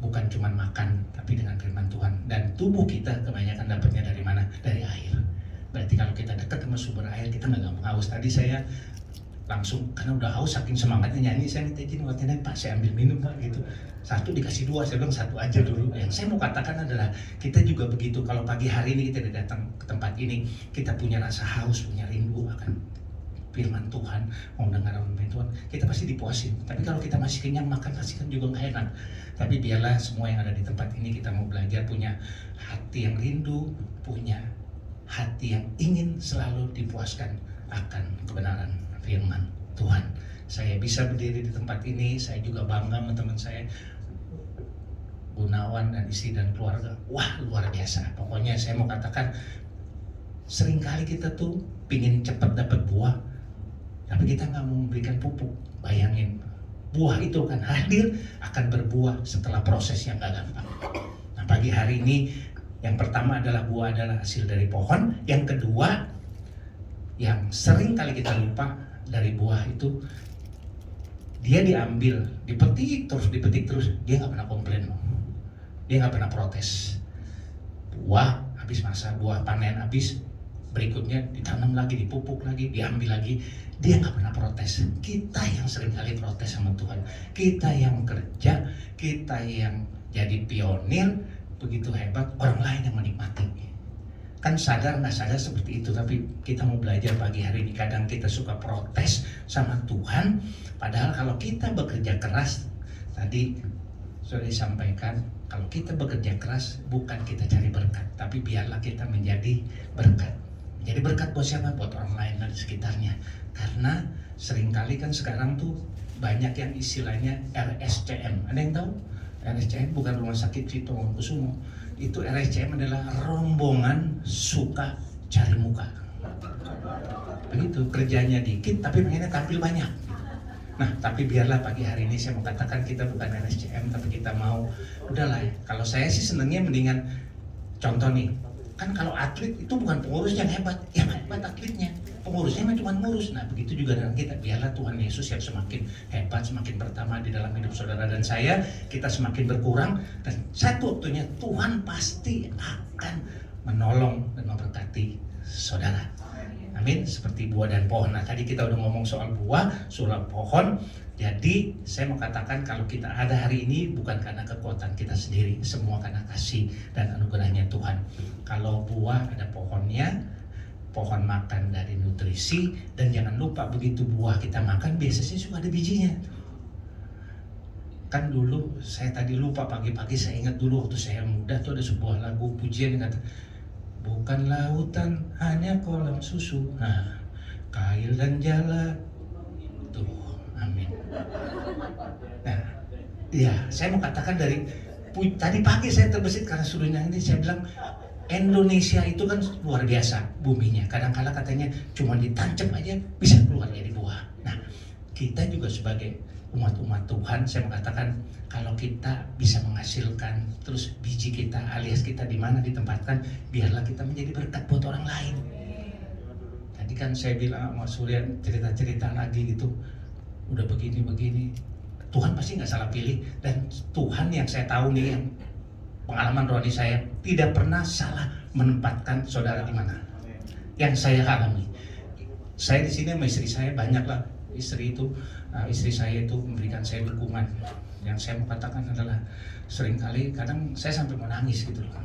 bukan cuma makan, tapi dengan firman Tuhan. Dan tubuh kita kebanyakan dapatnya dari mana? Dari air. Berarti kalau kita dekat sama sumber air, kita nggak gampang haus. Tadi saya langsung, karena udah haus saking semangatnya nyanyi, saya minta izin waktu itu, Pak saya ambil minum Pak gitu. Satu dikasih dua, saya bilang satu aja dulu. Yang saya mau katakan adalah kita juga begitu. Kalau pagi hari ini kita datang ke tempat ini, kita punya rasa haus, punya rindu akan firman Tuhan, mau dengar firman Tuhan, kita pasti dipuasin. Tapi kalau kita masih kenyang, makan pasti kan juga nggak enak. Tapi biarlah semua yang ada di tempat ini kita mau belajar punya hati yang rindu, punya hati yang ingin selalu dipuaskan akan kebenaran firman Tuhan. Saya bisa berdiri di tempat ini, saya juga bangga sama teman saya Gunawan dan istri dan keluarga. Wah, luar biasa. Pokoknya saya mau katakan, seringkali kita tuh pingin cepat dapat buah, tapi kita nggak mau memberikan pupuk. Bayangin, buah itu akan hadir, akan berbuah setelah proses yang gak gampang. Nah, pagi hari ini yang pertama adalah buah adalah hasil dari pohon. Yang kedua, yang sering kali kita lupa dari buah itu, dia diambil, dipetik terus, dia nggak pernah komplain, dia nggak pernah protes. Buah habis masa, buah panen habis, berikutnya ditanam lagi, dipupuk lagi, diambil lagi, dia nggak pernah protes. Kita yang sering kali protes sama Tuhan, kita yang kerja, kita yang jadi pionir, begitu hebat, orang lain yang menikmati. Kan sadar nggak sadar seperti itu, tapi kita mau belajar pagi hari ini. Kadang kita suka protes sama Tuhan, padahal kalau kita bekerja keras, tadi sudah disampaikan, kalau kita bekerja keras bukan kita cari berkat, tapi biarlah kita menjadi berkat. Jadi berkat buat siapa? Buat orang lain di sekitarnya. Karena seringkali kan sekarang tuh banyak yang istilahnya RSCM. Ada yang tahu? RSCM bukan Rumah Sakit Cipto Mangunkusumo. Itu RSCM adalah rombongan suka cari muka. Begitu, kerjanya dikit tapi pengennya tampil banyak. Nah, tapi biarlah pagi hari ini saya mau katakan kita bukan RSCM, tapi kita mau, udahlah ya. Kalau saya sih senengnya mendingan, contoh nih, kan kalau atlet itu bukan pengurus yang hebat, yang hebat atletnya, pengurusnya cuma ngurus. Nah, begitu juga dengan kita. Biarlah Tuhan Yesus yang semakin hebat, semakin pertama di dalam hidup saudara dan saya, kita semakin berkurang, dan satu waktunya Tuhan pasti akan menolong dan memberkati saudara. Amin. Seperti buah dan pohon. Nah, tadi kita udah ngomong soal buah, soal pohon. Jadi saya mau katakan kalau kita ada hari ini bukan karena kekuatan kita sendiri, semua karena kasih dan anugerahnya Tuhan. Kalau buah ada pohonnya, pohon makan dari nutrisi, dan jangan lupa begitu buah kita makan biasanya suka ada bijinya. Kan dulu saya tadi lupa pagi-pagi, saya ingat dulu waktu saya muda tuh ada sebuah lagu pujian yang kata, bukan lautan hanya kolam susu, nah kail dan jala tuh. Amin. Nah, ya saya mau katakan dari tadi pagi saya terbesit karena suruhnya ini, saya bilang Indonesia itu kan luar biasa buminya. Kadang-kala katanya cuma ditancap aja bisa keluar jadi buah. Nah, kita juga sebagai umat-umat Tuhan, saya mengatakan kalau kita bisa menghasilkan terus biji kita alias kita di mana ditempatkan, biarlah kita menjadi berkat buat orang lain. Tadi kan saya bilang Mas Surya cerita-cerita lagi gitu, udah begini-begini, Tuhan pasti nggak salah pilih. Dan Tuhan yang saya tahu nih, yang pengalaman rohani saya, tidak pernah salah menempatkan saudara di mana. Yang saya alami, saya di sini sama istri saya banyak lah, istri saya itu memberikan saya dukungan. Yang saya mau katakan adalah seringkali kadang saya sampai mau nangis gitu loh.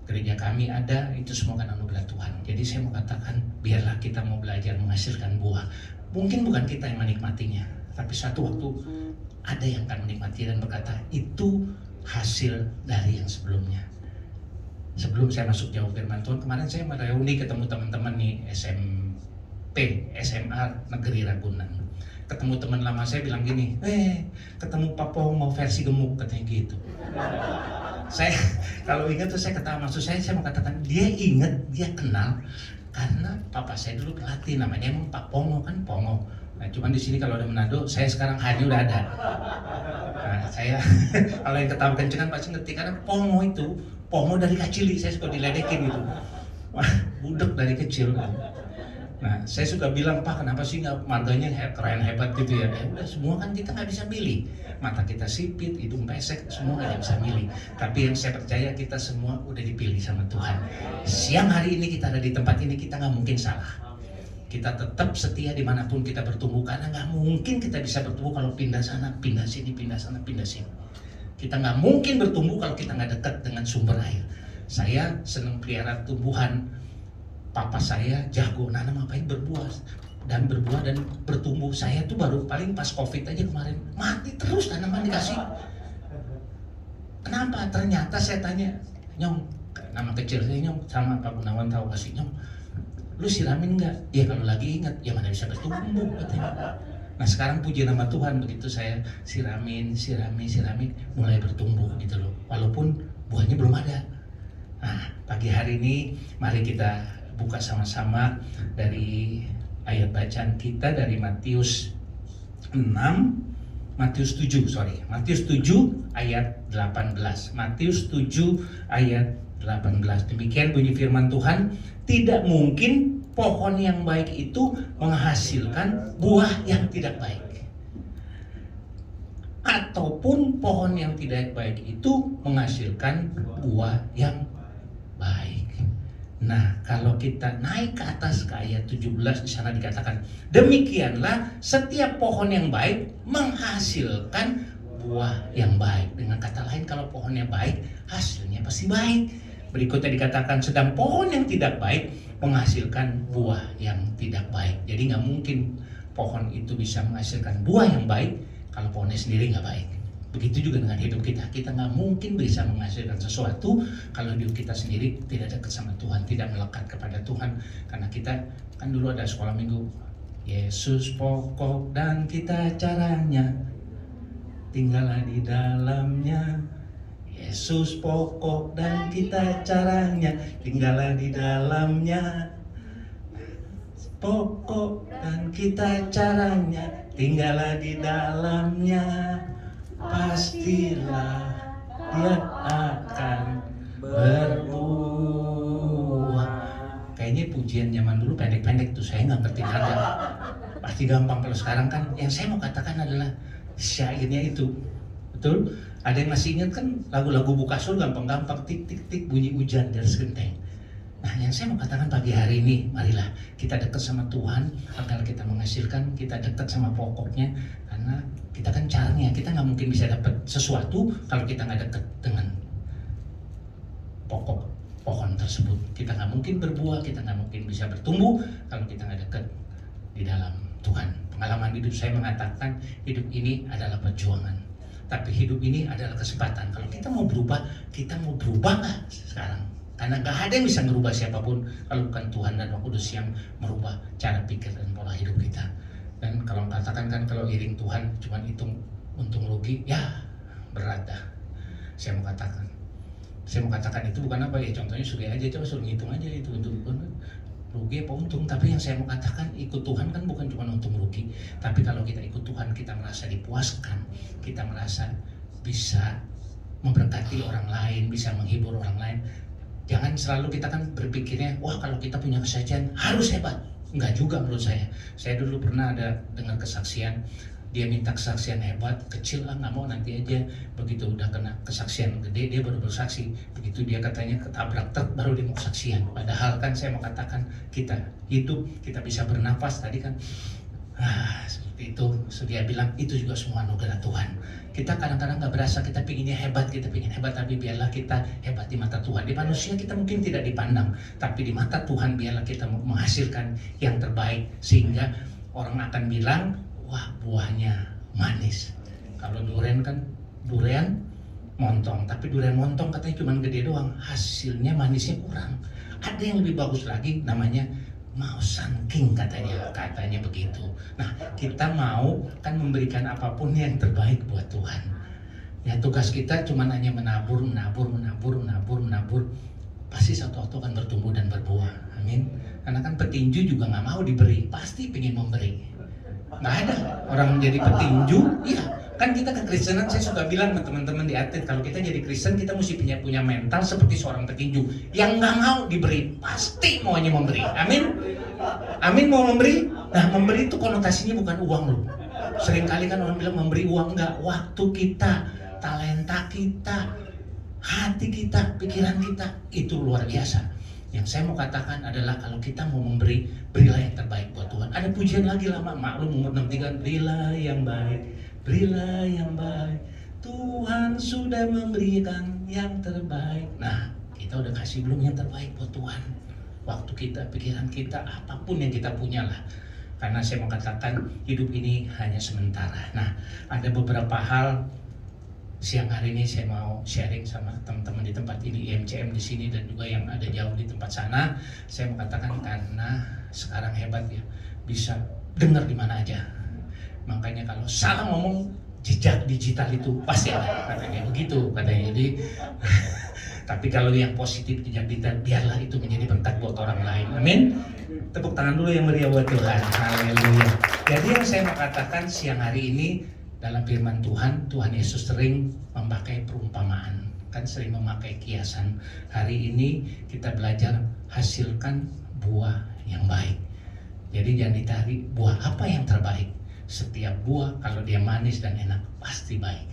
Gereja kami ada, itu semua kan anugerah Tuhan. Jadi saya mau katakan biarlah kita mau belajar menghasilkan buah. Mungkin bukan kita yang menikmatinya, tapi satu waktu ada yang akan menikmati dan berkata itu hasil dari yang sebelumnya. Sebelum saya masuk jauh firman Tuhan, kemarin saya mereuni ketemu teman-teman nih SMP, SMA Negeri Ragunan. Ketemu teman lama saya bilang gini, ketemu Pak Pong mau versi gemuk, katanya gitu. Saya kalau ingat tuh saya ketawa, maksud saya mau katakan dia ingat, dia kenal karena papa saya dulu pelatih, namanya emang Pak Pongo kan, Pongo Nah, cuman di sini kalau ada Manado, saya sekarang hanya udah ada. Nah, saya kalau yang ketawa kencengan pasti ngerti karena pongo dari kecil saya suka diledekin gitu. Wah, budek dari kecil. Nah, saya suka bilang, Pak, kenapa sih nggak marganya keren hebat gitu ya? Ya udah, semua kan kita nggak bisa milih. Mata kita sipit, hidung pesek, semua nggak bisa milih. Tapi yang saya percaya kita semua udah dipilih sama Tuhan. Siang hari ini kita ada di tempat ini, kita nggak mungkin salah. Kita tetap setia dimanapun kita bertumbuh, karena nggak mungkin kita bisa bertumbuh kalau pindah sana, pindah sini, pindah sana, pindah sini. Kita nggak mungkin bertumbuh kalau kita nggak dekat dengan sumber air. Saya senang pelihara tumbuhan. Papa saya jago nanam apa yang berbuah dan bertumbuh. Saya tuh baru paling pas COVID aja kemarin mati terus tanaman dikasih. Kenapa? Ternyata saya tanya, Nyong, nama kecil saya Nyong, sama Pak Gunawan tahu kasih, Nyong, lu siramin nggak? Ya kalau lagi ingat, ya mana bisa bertumbuh katanya. Nah sekarang puji nama Tuhan, begitu saya siramin, mulai bertumbuh gitu loh. Walaupun buahnya belum ada. Nah pagi hari ini mari kita buka sama-sama dari ayat bacaan kita dari Matius 7 ayat 18. Matius 7 ayat 18. Demikian bunyi firman Tuhan, tidak mungkin pohon yang baik itu menghasilkan buah yang tidak baik. Ataupun pohon yang tidak baik itu menghasilkan buah yang baik. Nah, kalau kita naik ke atas ke ayat 17 di sana dikatakan, demikianlah setiap pohon yang baik menghasilkan buah yang baik. Dengan kata lain, kalau pohonnya baik, hasilnya pasti baik. Berikutnya dikatakan, sedang pohon yang tidak baik menghasilkan buah yang tidak baik. Jadi nggak mungkin pohon itu bisa menghasilkan buah yang baik kalau pohonnya sendiri nggak baik. Begitu juga dengan hidup kita. Kita nggak mungkin bisa menghasilkan sesuatu kalau hidup kita sendiri tidak dekat sama Tuhan, tidak melekat kepada Tuhan. Karena kita kan dulu ada sekolah minggu, Yesus pokok dan kita caranya, tinggallah di dalamnya. Yesus pokok dan kita caranya, tinggallah di dalamnya. Pokok dan kita caranya, tinggallah di dalamnya. Pastilah dia akan berbuah. Kayaknya pujian zaman dulu pendek-pendek tuh, saya nggak ngerti ada. Pasti gampang. Kalau sekarang kan yang saya mau katakan adalah syairnya itu, betul? Ada yang masih ingat kan lagu-lagu buka surga gampang-gampang, tik tik tik bunyi hujan dari genteng. Nah, yang saya mau katakan pagi hari ini, marilah kita dekat sama Tuhan agar kita menghasilkan, kita dekat sama pokoknya, karena kita kan caranya, kita nggak mungkin bisa dapat sesuatu kalau kita nggak dekat dengan pokok pohon tersebut. Kita nggak mungkin berbuah, kita nggak mungkin bisa bertumbuh kalau kita nggak dekat di dalam Tuhan. Pengalaman hidup saya mengatakan hidup ini adalah perjuangan, tapi hidup ini adalah kesempatan. Kalau kita mau berubah nggak sekarang? Karena gak ada yang bisa merubah siapapun kalau bukan Tuhan dan Roh Kudus yang merubah cara pikir dan pola hidup kita. Dan kalau katakan kan kalau iring Tuhan cuma hitung untung rugi, ya berat dah. Saya mau katakan itu bukan apa ya, contohnya sudah aja, coba suruh ngitung aja itu untung rugi apa untung. Tapi yang saya mau katakan, ikut Tuhan kan bukan cuma untung rugi, tapi kalau kita ikut Tuhan kita merasa dipuaskan, kita merasa bisa memberkati orang lain, bisa menghibur orang lain. Jangan selalu kita kan berpikirnya, wah kalau kita punya kesaksian harus hebat. Enggak juga menurut saya. Saya dulu pernah ada dengar kesaksian, dia minta kesaksian hebat, kecil lah nggak mau, nanti aja. Begitu udah kena kesaksian gede, dia baru bersaksi. Begitu dia katanya ketabrak truk, baru dia mau kesaksian. Padahal kan saya mau katakan, kita hidup, kita bisa bernafas tadi kan. Seperti itu, dia bilang itu juga semua anugerah Tuhan. Kita kadang-kadang nggak berasa kita pinginnya hebat, tapi biarlah kita hebat di mata Tuhan. Di manusia kita mungkin tidak dipandang, tapi di mata Tuhan biarlah kita menghasilkan yang terbaik, sehingga orang akan bilang, wah buahnya manis. Kalau durian kan durian montong, tapi durian montong katanya cuma gede doang, hasilnya manisnya kurang. Ada yang lebih bagus lagi, namanya mau sangking katanya begitu. Nah, kita mau kan memberikan apapun yang terbaik buat Tuhan. Ya tugas kita cuma hanya menabur. Pasti satu-satu akan bertumbuh dan berbuah. Amin. Karena kan petinju juga nggak mau diberi, pasti pengen memberi. Nggak ada orang jadi petinju. Iya, kan kita kekristenan, saya suka bilang ke teman-teman di atlet, kalau kita jadi Kristen kita mesti punya mental seperti seorang petinju yang nggak mau diberi, pasti maunya memberi. Amin. Amin, mau memberi. Nah, memberi itu konotasinya bukan uang loh. Seringkali kan orang bilang memberi uang, enggak. Waktu kita, talenta kita, hati kita, pikiran kita, itu luar biasa. Yang saya mau katakan adalah kalau kita mau memberi, berilah yang terbaik buat Tuhan. Ada pujian lagi lama, maklum umur 63, berilah yang baik, berilah yang baik. Tuhan sudah memberikan yang terbaik. Nah, kita udah kasih belum yang terbaik buat Tuhan? Waktu kita, pikiran kita, apapun yang kita punya lah. Karena saya mau katakan hidup ini hanya sementara. Nah, ada beberapa hal siang hari ini saya mau sharing sama teman-teman di tempat ini, IMCM di sini dan juga yang ada jauh di tempat sana. Saya mau katakan karena sekarang hebat ya, bisa dengar di mana aja. Makanya kalau salah ngomong, jejak digital itu pasti ada, katanya begitu katanya. Jadi tapi kalau yang positif jejak digital, biarlah itu menjadi berkat buat orang lain. Amin. Tepuk tangan dulu yang meriah buat Tuhan. Haleluya. Jadi yang saya mau katakan siang hari ini, dalam firman Tuhan, Tuhan Yesus sering memakai perumpamaan, kan sering memakai kiasan. Hari ini kita belajar hasilkan buah yang baik. Jadi jangan ditarik buah apa yang terbaik. Setiap buah kalau dia manis dan enak pasti baik.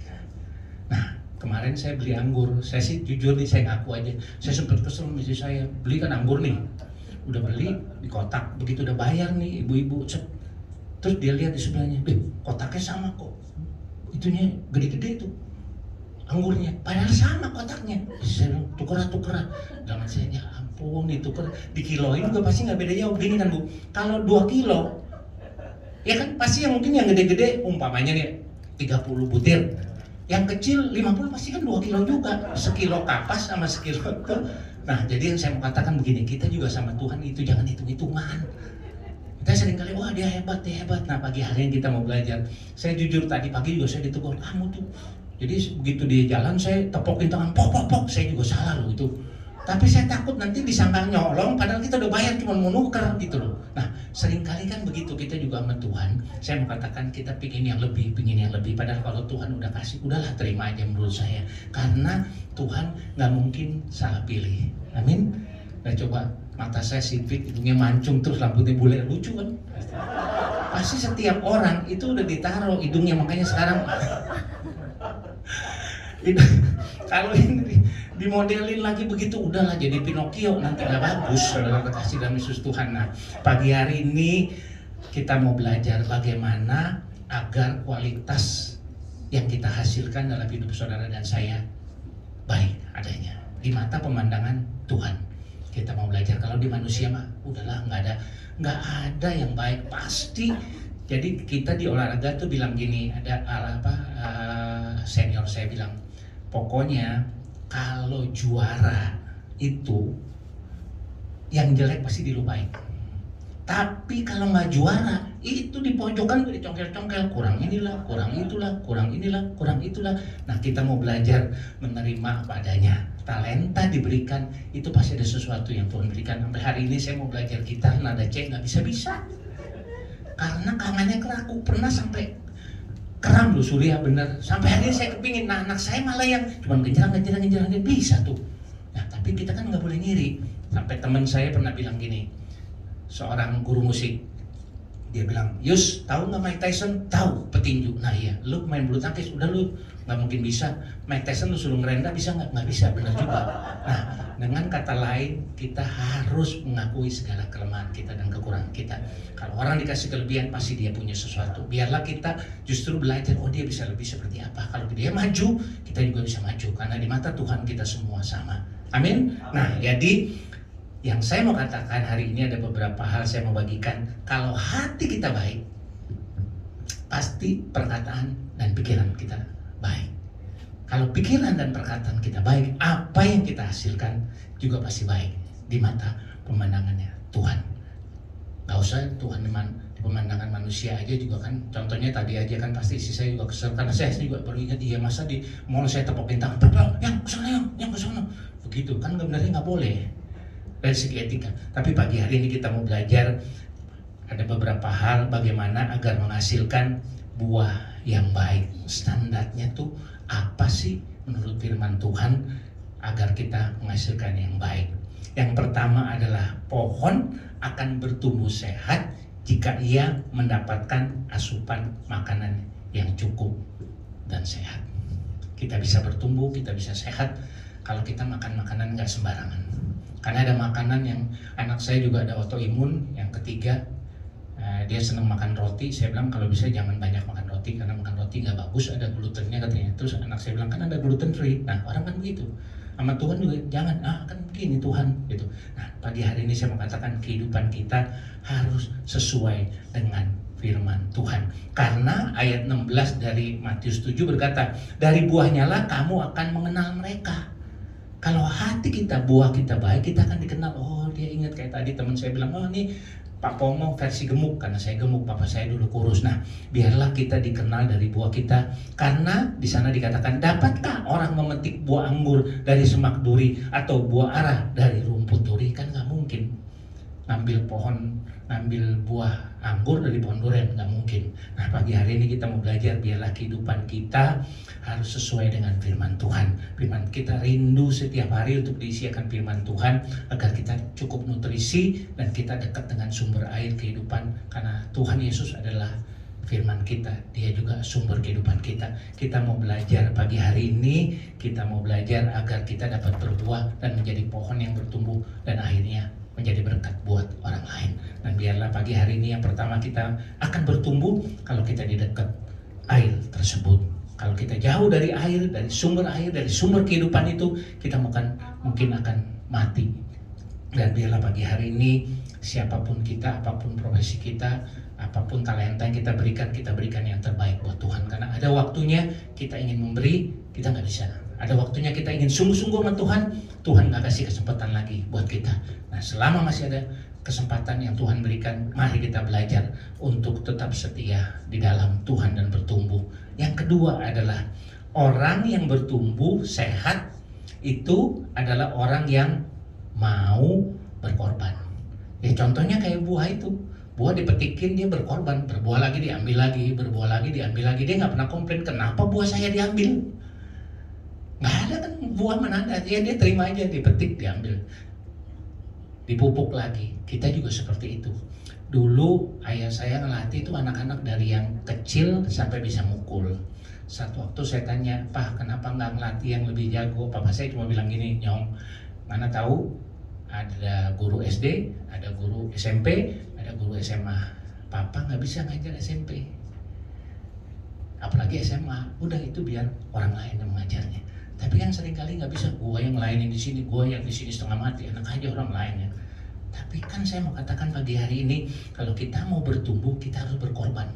Nah, kemarin saya beli anggur. Saya sih jujur nih, saya ngaku aja. Saya sempat kesel sama istri saya, beli kan anggur nih. Udah beli di kotak, begitu udah bayar nih ibu-ibu. Terus dia lihat di sebelahnya, kotaknya sama kok. Itunya gede-gede tuh anggurnya, padahal sama kotaknya. Saya bilang tukeran. Dalam saya, ya ampun, ditukar, dikiloin juga pasti nggak beda jauh. Gini kan Bu, kalau 2 kilo, ya kan pasti yang mungkin yang gede-gede, umpamanya nih 30 butir, yang kecil 50 pasti kan 2 kilo juga, sekilo kapas sama sekilo itu. Nah, jadi yang saya mau katakan begini, kita juga sama Tuhan itu jangan hitung-hitungan. Kita seringkali, wah dia hebat. Nah, pagi hari ini kita mau belajar. Saya jujur tadi pagi juga saya ditegur, kamu tuh. Jadi begitu di jalan saya tepokin tangan, pok. Saya juga salah loh itu. Tapi saya takut nanti disangka nyolong, padahal kita udah bayar cuma mau nuker gitu loh. Nah, seringkali kan begitu kita juga sama Tuhan. Saya mau katakan kita pingin yang lebih. Padahal kalau Tuhan udah kasih, udahlah terima aja menurut saya. Karena Tuhan nggak mungkin salah pilih. Amin. Nah coba, mata saya sipit, hidungnya mancung, terus rambutnya bule, lucu kan? Pasti setiap orang itu udah ditaruh hidungnya, makanya sekarang kalau ini dimodelin lagi begitu, udahlah jadi Pinocchio, nanti nggak bagus. Saudara kasih dalam Yesus Tuhan. Nah, pagi hari ini kita mau belajar bagaimana agar kualitas yang kita hasilkan dalam hidup saudara dan saya baik adanya di mata pemandangan Tuhan. Kita mau belajar. Kalau di manusia mah udahlah nggak ada yang baik pasti. Jadi kita di olahraga tuh bilang gini, ada senior saya bilang, pokoknya kalau juara itu yang jelek pasti dilupain. Tapi kalau nggak juara, itu di pojokan dicongkel-congkel, kurang inilah, kurang itulah. Nah, kita mau belajar menerima apa adanya. Talenta diberikan, itu pasti ada sesuatu yang Tuhan berikan. Sampai hari ini saya mau belajar gitar nada C nggak bisa. Karena tangannya keraku, pernah sampai kram loh Surya, bener. Sampai hari ini saya kepingin, nah anak saya malah yang cuma ngejarang dia bisa tuh. Nah, tapi kita kan nggak boleh ngiri. Sampai teman saya pernah bilang gini, seorang guru musik, dia bilang, Yus, tahu nggak Mike Tyson? Tahu, petinju. Nah iya, lu main bulu tangkis, udah lu nggak mungkin bisa. Mike Tyson lu suruh ngerenda bisa nggak? Nggak bisa, benar juga. Nah, dengan kata lain, kita harus mengakui segala kelemahan kita dan kekurangan kita. Kalau orang dikasih kelebihan, pasti dia punya sesuatu. Biarlah kita justru belajar, oh dia bisa lebih seperti apa. Kalau dia maju, kita juga bisa maju. Karena di mata Tuhan kita semua sama. Amin. Nah, jadi yang saya mau katakan hari ini ada beberapa hal saya mau bagikan. Kalau hati kita baik, pasti perkataan dan pikiran kita baik. Kalau pikiran dan perkataan kita baik, apa yang kita hasilkan juga pasti baik di mata pemandangannya Tuhan. Gak usah Tuhan di pemandangan manusia aja juga kan. Contohnya tadi aja kan pasti istri saya juga kesel, karena saya juga baru ingat, iya masa di mall saya tepokin tangan, yang kesana, yang kesana. Begitu kan, sebenarnya nggak boleh dari segi etika. Tapi pagi hari ini kita mau belajar ada beberapa hal bagaimana agar menghasilkan buah yang baik. Standarnya tuh apa sih menurut firman Tuhan agar kita menghasilkan yang baik? Yang pertama adalah pohon akan bertumbuh sehat jika ia mendapatkan asupan makanan yang cukup dan sehat. Kita bisa bertumbuh, kita bisa sehat kalau kita makan makanan nggak sembarangan. Karena ada makanan yang anak saya juga ada autoimun. Yang ketiga, dia senang makan roti. Saya bilang kalau bisa jangan banyak makan roti karena makan roti nggak bagus, ada glutennya katanya. Terus anak saya bilang kan ada gluten free. Nah orang kan begitu. Sama Tuhan juga jangan, kan begini Tuhan gitu. Nah pagi hari ini saya mau katakan kehidupan kita harus sesuai dengan firman Tuhan. Karena ayat 16 dari Matius 7 berkata, dari buahnya lah kamu akan mengenal mereka. Kalau hati kita, buah kita baik, kita akan dikenal. Oh dia ingat kayak tadi teman saya bilang, oh ini Pak Pongo versi gemuk, karena saya gemuk, papa saya dulu kurus. Nah, biarlah kita dikenal dari buah kita, karena di sana dikatakan, dapatkah orang memetik buah anggur dari semak duri atau buah ara dari rumput duri? Kan nggak mungkin. Ngambil buah anggur dari pohon durian, nggak mungkin. Nah, pagi hari ini kita mau belajar, biarlah kehidupan kita harus sesuai dengan firman Tuhan. Firman kita rindu setiap hari untuk diisi akan firman Tuhan, agar kita cukup nutrisi dan kita dekat dengan sumber air kehidupan. Karena Tuhan Yesus adalah firman kita, dia juga sumber kehidupan kita. Kita mau belajar pagi hari ini, kita mau belajar agar kita dapat berbuah dan menjadi pohon yang bertumbuh dan akhirnya menjadi berkat buat orang lain. Dan biarlah pagi hari ini yang pertama kita akan bertumbuh kalau kita di dekat air tersebut. Kalau kita jauh dari air, dari sumber kehidupan itu, kita mungkin akan mati. Dan biarlah pagi hari ini siapapun kita, apapun profesi kita, apapun talenta yang kita berikan yang terbaik buat Tuhan. Karena ada waktunya kita ingin memberi, kita nggak bisa. Ada waktunya kita ingin sungguh-sungguh sama Tuhan, Tuhan nggak kasih kesempatan lagi buat kita. Nah selama masih ada kesempatan yang Tuhan berikan, mari kita belajar untuk tetap setia di dalam Tuhan dan bertumbuh. Yang kedua adalah orang yang bertumbuh sehat itu adalah orang yang mau berkorban. Ya contohnya kayak buah itu. Buah dipetikin, dia berkorban, berbuah lagi diambil lagi, berbuah lagi diambil lagi. Dia nggak pernah komplain, kenapa buah saya diambil? Nggak ada kan buah mana ada, dia terima aja, dipetik, diambil, dipupuk lagi. Kita juga seperti itu. Dulu ayah saya ngelatih itu anak-anak dari yang kecil sampai bisa mukul. Satu waktu saya tanya, Pak kenapa nggak ngelatih yang lebih jago? Papa saya cuma bilang gini, Nyong, mana tahu ada guru SD, ada guru SMP, ada guru SMA. Papa nggak bisa ngajar SMP, apalagi SMA. Udah itu biar orang lain yang mengajarnya. Tapi kan seringkali nggak bisa, gua yang ngelainin di sini, gua yang di sini setengah mati, enak aja orang lain ya. Tapi kan saya mau katakan pagi hari ini, kalau kita mau bertumbuh, kita harus berkorban.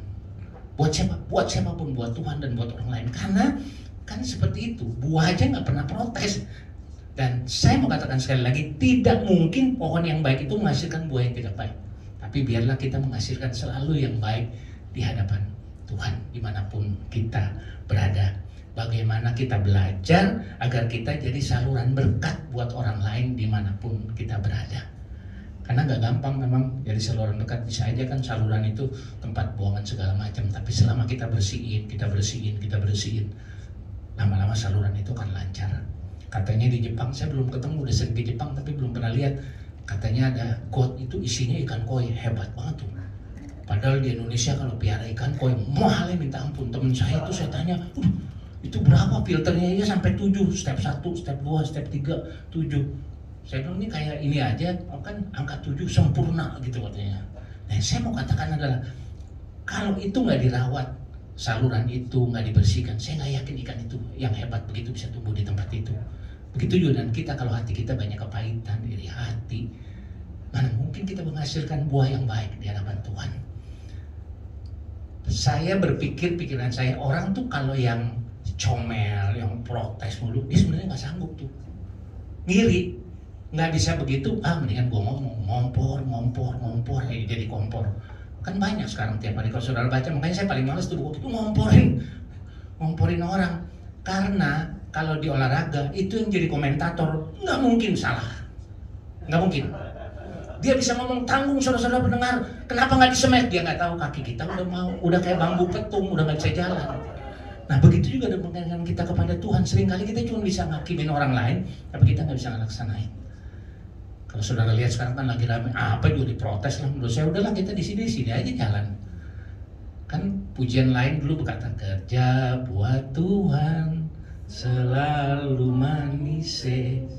Buat siapa? Buat siapapun, buat Tuhan dan buat orang lain. Karena kan seperti itu, buah aja nggak pernah protes. Dan saya mau katakan sekali lagi, tidak mungkin pohon yang baik itu menghasilkan buah yang tidak baik. Tapi biarlah kita menghasilkan selalu yang baik di hadapan Tuhan, dimanapun kita berada. Bagaimana kita belajar agar kita jadi saluran berkat buat orang lain dimanapun kita berada. Karena gak gampang memang jadi saluran berkat. Bisa aja kan saluran itu tempat buangan segala macam. Tapi selama kita bersihin, lama-lama saluran itu kan lancar. Katanya di Jepang, saya belum ketemu, udah sering di Jepang tapi belum pernah lihat. Katanya ada got itu isinya ikan koi, hebat banget tuh. Padahal di Indonesia kalau piara ikan koi mahalnya minta ampun. Temen saya itu saya tanya, itu berapa filternya? Ya sampai 7, step 1, step 2, step 3, 7. Saya bilang ini kayak ini aja, kan angka 7 sempurna gitu katanya. Nah saya mau katakan adalah, kalau itu nggak dirawat, saluran itu nggak dibersihkan, saya nggak yakin ikan itu yang hebat begitu bisa tumbuh di tempat itu. Begitu juga dan kita, kalau hati kita banyak kepahitan, iri hati, mana mungkin kita menghasilkan buah yang baik di hadapan Tuhan. Saya berpikir, pikiran saya, orang tuh kalau yang comel, yang protes mulu, dia sebenarnya nggak sanggup tuh, ngiri, nggak bisa begitu. Mendingan gua ngompor, jadi kompor. Kan banyak sekarang tiap hari kalau saudara baca, makanya saya paling males tuh buku itu ngomporin orang. Karena kalau di olahraga itu yang jadi komentator nggak mungkin salah, nggak mungkin. Dia bisa ngomong tanggung, saudara-saudara pendengar. Kenapa nggak disemet? Dia nggak tahu kaki kita udah kayak bambu petung, udah nggak bisa jalan. Nah begitu juga dengan kita kepada Tuhan. Seringkali kita cuma bisa ngakimin orang lain, tapi kita nggak bisa ngelaksanain. Kalau saudara lihat sekarang kan lagi rame, apa juga diprotes lah. Menurut saya udahlah kita di sini aja jalan. Kan pujian lain dulu berkata, kerja buat Tuhan selalu manis.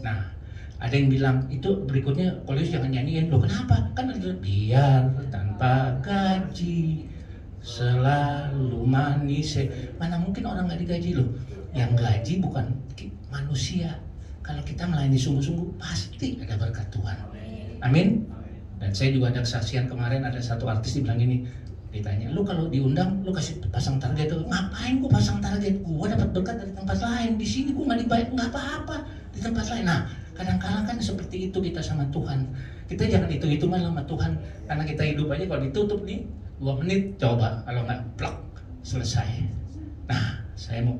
Nah ada yang bilang itu berikutnya Koleus jangan nyanyiin. Loh kenapa? Kan ada biar tanpa gaji selalu manis. Mana mungkin orang nggak digaji loh. Yang gaji bukan manusia. Kalau kita melayani sungguh-sungguh pasti ada berkat Tuhan. Amin. Dan saya juga ada kesaksian kemarin, ada satu artis dibilang gini, ditanya, lu kalau diundang lu kasih pasang target tuh. Ngapain gua pasang target? Gua dapat berkat dari tempat lain. Di sini gua nggak dibayar, nggak apa-apa di tempat lain. Nah kadang-kadang kan seperti itu kita sama Tuhan. Kita jangan hitung-hitungan sama Tuhan, karena kita hidup aja kalau ditutup nih 2 menit, coba kalau nggak plak selesai. Nah saya mau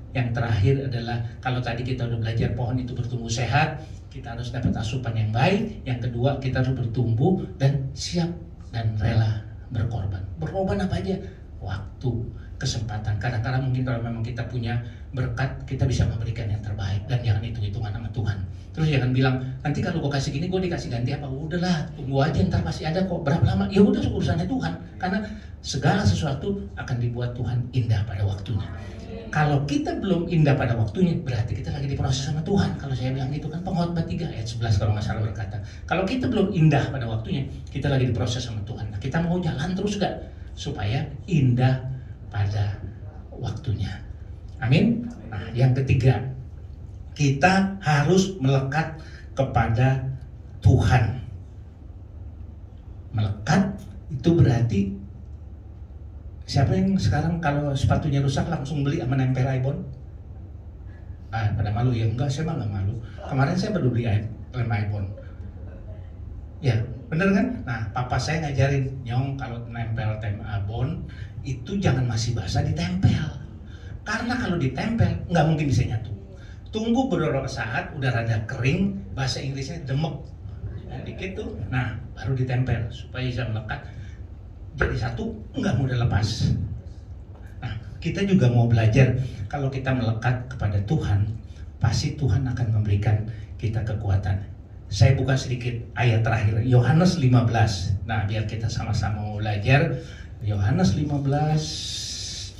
yang terakhir adalah, kalau tadi kita udah belajar pohon itu bertumbuh sehat, kita harus dapat asupan yang baik. Yang kedua, kita harus bertumbuh dan siap dan rela berkorban. Berkorban apa aja? Waktu, kesempatan. Kadang-kadang mungkin kalau memang kita punya berkat, kita bisa memberikan yang terbaik. Dan jangan hitung-hitungan sama Tuhan. Terus jangan bilang, nanti kalau gue kasih gini, gue dikasih ganti apa? Udahlah, tunggu aja, ntar pasti ada kok. Berapa lama? Ya udah, urusannya Tuhan. Karena segala sesuatu akan dibuat Tuhan indah pada waktunya. Kalau kita belum indah pada waktunya, berarti kita lagi diproses sama Tuhan. Kalau saya bilang gitu kan, Pengkhotbah 3 ayat 11 kalau nggak salah berkata, kalau kita belum indah pada waktunya, kita lagi diproses sama Tuhan. Nah, kita mau jalan terus gak supaya indah pada waktunya. Amin. Nah, yang ketiga, kita harus melekat kepada Tuhan. Melekat itu berarti, siapa yang sekarang kalau sepatunya rusak langsung beli sama nempel iPhone? Pada malu ya? Enggak, saya mah nggak malu. Kemarin saya baru beli lem iPhone. Ya, bener kan? Nah, papa saya ngajarin, Nyong kalau nempel tem abon itu jangan masih basah ditempel. Karena kalau ditempel nggak mungkin bisa nyatu. Tunggu beberapa saat udah rada kering, bahasa Inggrisnya demek. Nah, dikit tuh, nah baru ditempel supaya bisa melekat. Jadi satu, nggak mudah lepas. Nah, kita juga mau belajar, kalau kita melekat kepada Tuhan, pasti Tuhan akan memberikan kita kekuatan. Saya buka sedikit ayat terakhir, Yohanes 15. Nah, biar kita sama-sama mau belajar. Yohanes 15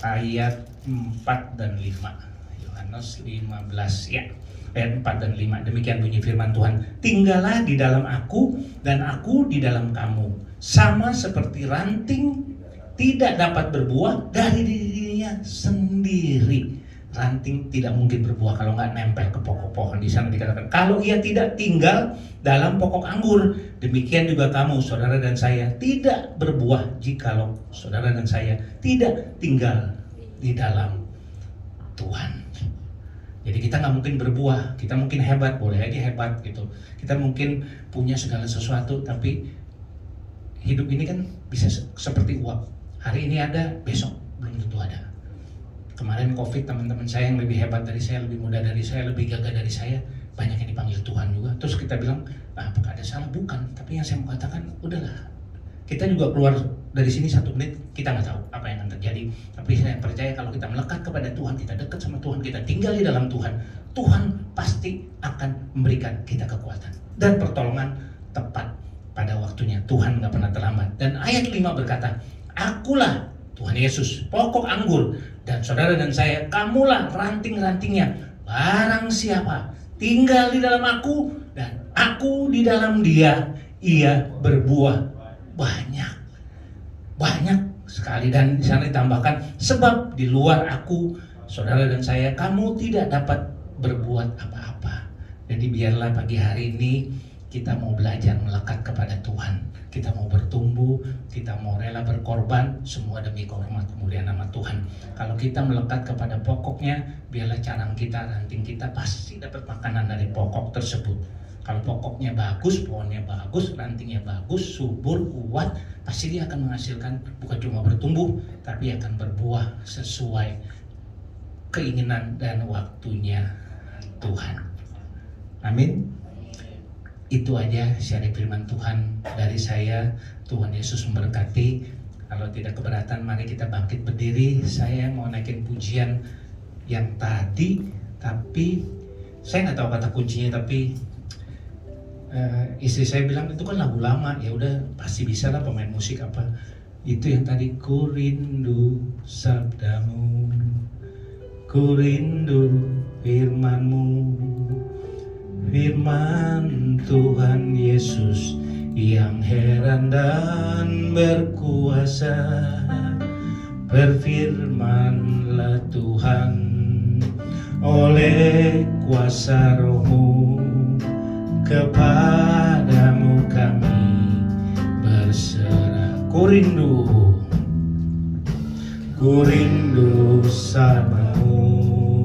ayat 4 dan 5. Yohanes 15 ya. Ayat 4 dan 5. Demikian bunyi firman Tuhan. Tinggallah di dalam aku dan aku di dalam kamu. Sama seperti ranting tidak dapat berbuah dari dirinya sendiri. Ranting tidak mungkin berbuah kalau nggak nempel ke pokok pohon. Di sana dikatakan, kalau ia tidak tinggal dalam pokok anggur, demikian juga kamu, saudara dan saya, tidak berbuah jikalau saudara dan saya tidak tinggal di dalam Tuhan. Jadi kita nggak mungkin berbuah. Kita mungkin hebat, boleh aja hebat gitu. Kita mungkin punya segala sesuatu, tapi hidup ini kan bisa seperti uap. Hari ini ada, besok belum tentu ada. Kemarin COVID, teman-teman saya yang lebih hebat dari saya, lebih muda dari saya, lebih gagah dari saya, banyak yang dipanggil Tuhan juga. Terus kita bilang, apakah ada salah? Bukan. Tapi yang saya mau katakan, udahlah. Kita juga keluar dari sini 1 menit, kita nggak tahu apa yang akan terjadi. Tapi saya percaya kalau kita melekat kepada Tuhan, kita dekat sama Tuhan, kita tinggal di dalam Tuhan, Tuhan pasti akan memberikan kita kekuatan dan pertolongan tepat pada waktunya. Tuhan nggak pernah terlambat. Dan ayat 5 berkata, akulah Tuhan Yesus, pokok anggur, dan saudara dan saya, kamulah ranting-rantingnya. Barang siapa tinggal di dalam aku dan aku di dalam dia, ia berbuah banyak sekali. Dan di sana ditambahkan, sebab di luar aku, saudara dan saya, kamu tidak dapat berbuat apa-apa. Jadi biarlah pagi hari ini kita mau belajar melekat kepada Tuhan. Kita mau bertumbuh, kita mau rela berkorban, semua demi kehormat kemuliaan nama Tuhan. Kalau kita melekat kepada pokoknya, biarlah carang kita, ranting kita pasti dapat makanan dari pokok tersebut. Kalau pokoknya bagus, pohonnya bagus, rantingnya bagus, subur, kuat, pasti dia akan menghasilkan bukan cuma bertumbuh, tapi akan berbuah sesuai keinginan dan waktunya Tuhan. Amin. Itu aja sharing firman Tuhan dari saya. Tuhan Yesus memberkati. Kalau tidak keberatan, mari kita bangkit berdiri. Saya mau naikin pujian yang tadi, tapi saya nggak tahu kata kuncinya, tapi istri saya bilang itu kan lagu lama. Ya udah, pasti bisa lah pemain musik apa. Itu yang tadi, ku rindu sabdamu, ku rindu firmanmu, firman Tuhan Yesus yang heran dan berkuasa. Berfirmanlah Tuhan oleh kuasa Roh-Mu, kepadamu kami berserah. Ku rindu sabdamu,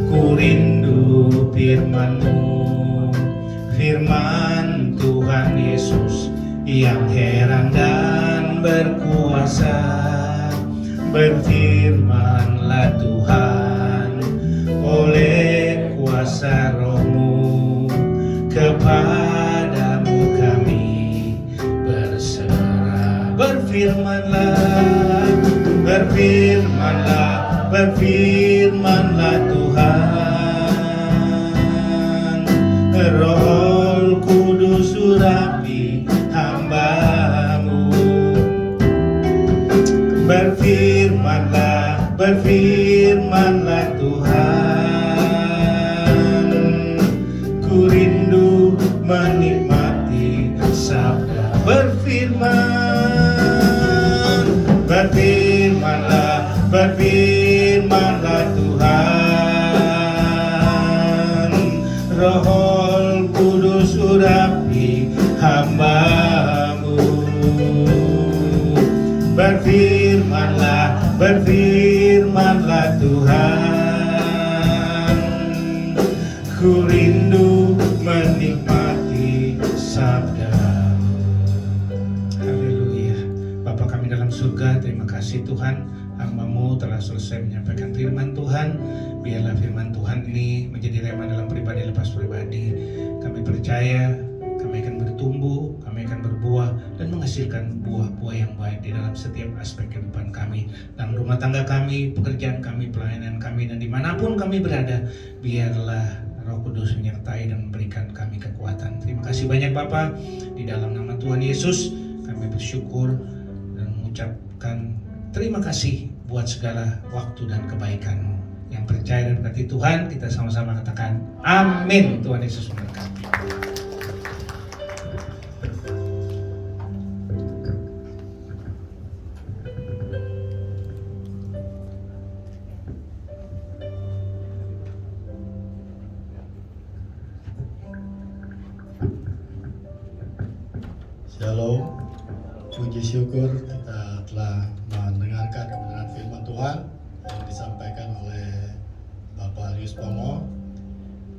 ku rindu firman-Mu, firman Tuhan Yesus yang heran dan berkuasa. Berfirmanlah Tuhan oleh kuasa Roh-Mu, kepadamu kami berserah. Berfirmanlah, berfirmanlah, berfirmanlah Tuhan. Roh Kudus urapi hamba-Mu. Berfirmanlah, berfirmanlah Tuhan. Ku rindu menikmati sabda. Berfirman, berfirmanlah, berfirmanlah Tuhan. Roh Kudus urapi hamba-Mu. Berfirmanlah, berfirmanlah Tuhan. Ku rindu menikmati sabda-Mu. Haleluya. Bapa kami dalam surga, terima kasih Tuhan, hamba-Mu telah selesai menyampaikan firman Tuhan. Biarlah firman Tuhan ini menjadi rema dalam pribadi lepas pribadi. Kami percaya kami akan bertumbuh, kami akan berbuah dan menghasilkan buah-buah yang baik di dalam setiap aspek kehidupan kami, dalam rumah tangga kami, pekerjaan kami, pelayanan kami, dan dimanapun kami berada. Biarlah Roh Kudus menyertai dan memberikan kami kekuatan. Terima kasih banyak Bapa. Di dalam nama Tuhan Yesus kami bersyukur dan mengucapkan terima kasih buat segala waktu dan kebaikan-Mu. Yang percaya dan berkati Tuhan, kita sama-sama katakan amin. Tuhan Yesus memberkati. Shalom, puji syukur kita telah mendengarkan kebenaran firman Tuhan yang disampaikan oleh Bapak Alius Pomo.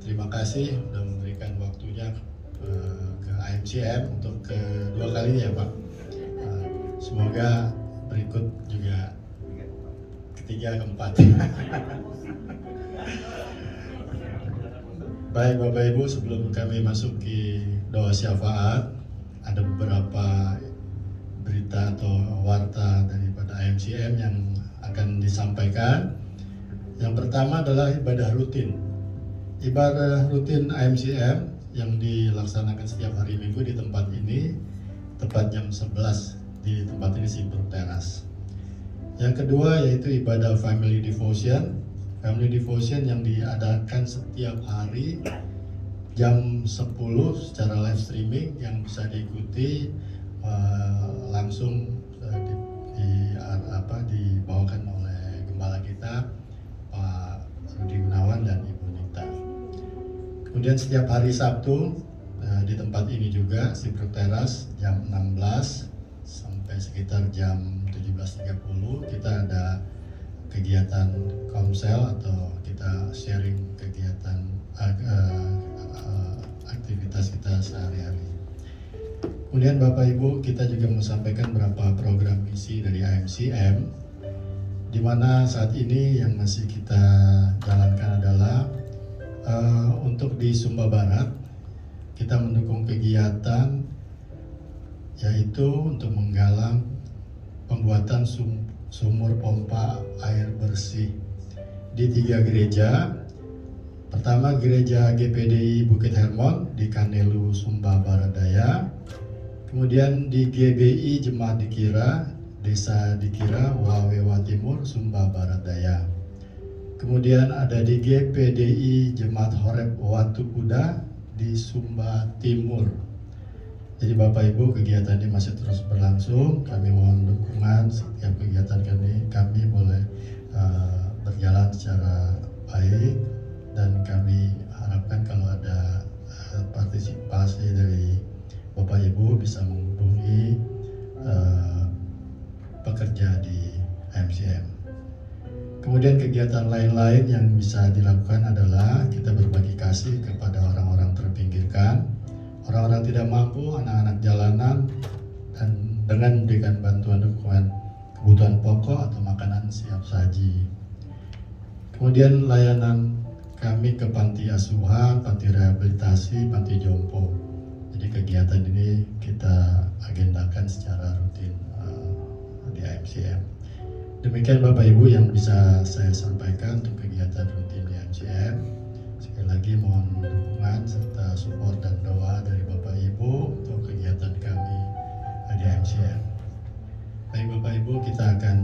Terima kasih sudah memberikan waktunya ke AMCM untuk kedua kalinya ya Pak. Semoga berikut juga ketiga, keempat. Baik Bapak Ibu, sebelum kami masuk ke doa syafaat, ada beberapa berita atau warta daripada AMCM yang akan disampaikan. Yang pertama adalah ibadah rutin. Ibadah rutin AMCM yang dilaksanakan setiap hari Minggu di tempat ini, tepat jam 11 di tempat ini Simpruk Teras. Yang kedua yaitu ibadah Family Devotion. Family Devotion yang diadakan setiap hari jam 10 secara live streaming yang bisa diikuti langsung dibawakan oleh gembala kita Pak Rudi Gunawan dan Ibu Nita. Kemudian setiap hari Sabtu di tempat ini juga Simpruk Teras jam 16 sampai sekitar jam 17.30 kita ada kegiatan komsel atau kita sharing kegiatan aktivitas kita sehari-hari. Kemudian Bapak Ibu, kita juga menyampaikan beberapa program misi dari AMCM, di mana saat ini yang masih kita jalankan adalah untuk di Sumba Barat kita mendukung kegiatan yaitu untuk menggalang pembuatan sumur pompa air bersih di 3 gereja. Pertama, gereja GPDI Bukit Hermon di Kanelu, Sumba Barat Daya. Kemudian di GBI Jemaat Dikira, Desa Dikira, Wawewa Timur, Sumba Barat Daya. Kemudian ada di GPDI Jemaat Horeb Watu Kuda di Sumba Timur. Jadi Bapak Ibu, kegiatan ini masih terus berlangsung. Kami mohon dukungan setiap kegiatan kami boleh berjalan secara baik, dan kami harapkan kalau ada partisipasi dari Bapak Ibu bisa menghubungi pekerja di MCM. Kemudian kegiatan lain-lain yang bisa dilakukan adalah kita berbagi kasih kepada orang-orang terpinggirkan, orang-orang tidak mampu, anak-anak jalanan, dan dengan memberikan bantuan dukungan kebutuhan pokok atau makanan siap saji. Kemudian layanan kami ke panti asuhan, panti rehabilitasi, panti jompo. Jadi kegiatan ini kita agendakan secara rutin di MCM. Demikian Bapak Ibu yang bisa saya sampaikan untuk kegiatan rutin di MCM. Sekali lagi mohon dukungan serta support dan doa dari Bapak Ibu untuk kegiatan kami di MCM. Baik Bapak Ibu, kita akan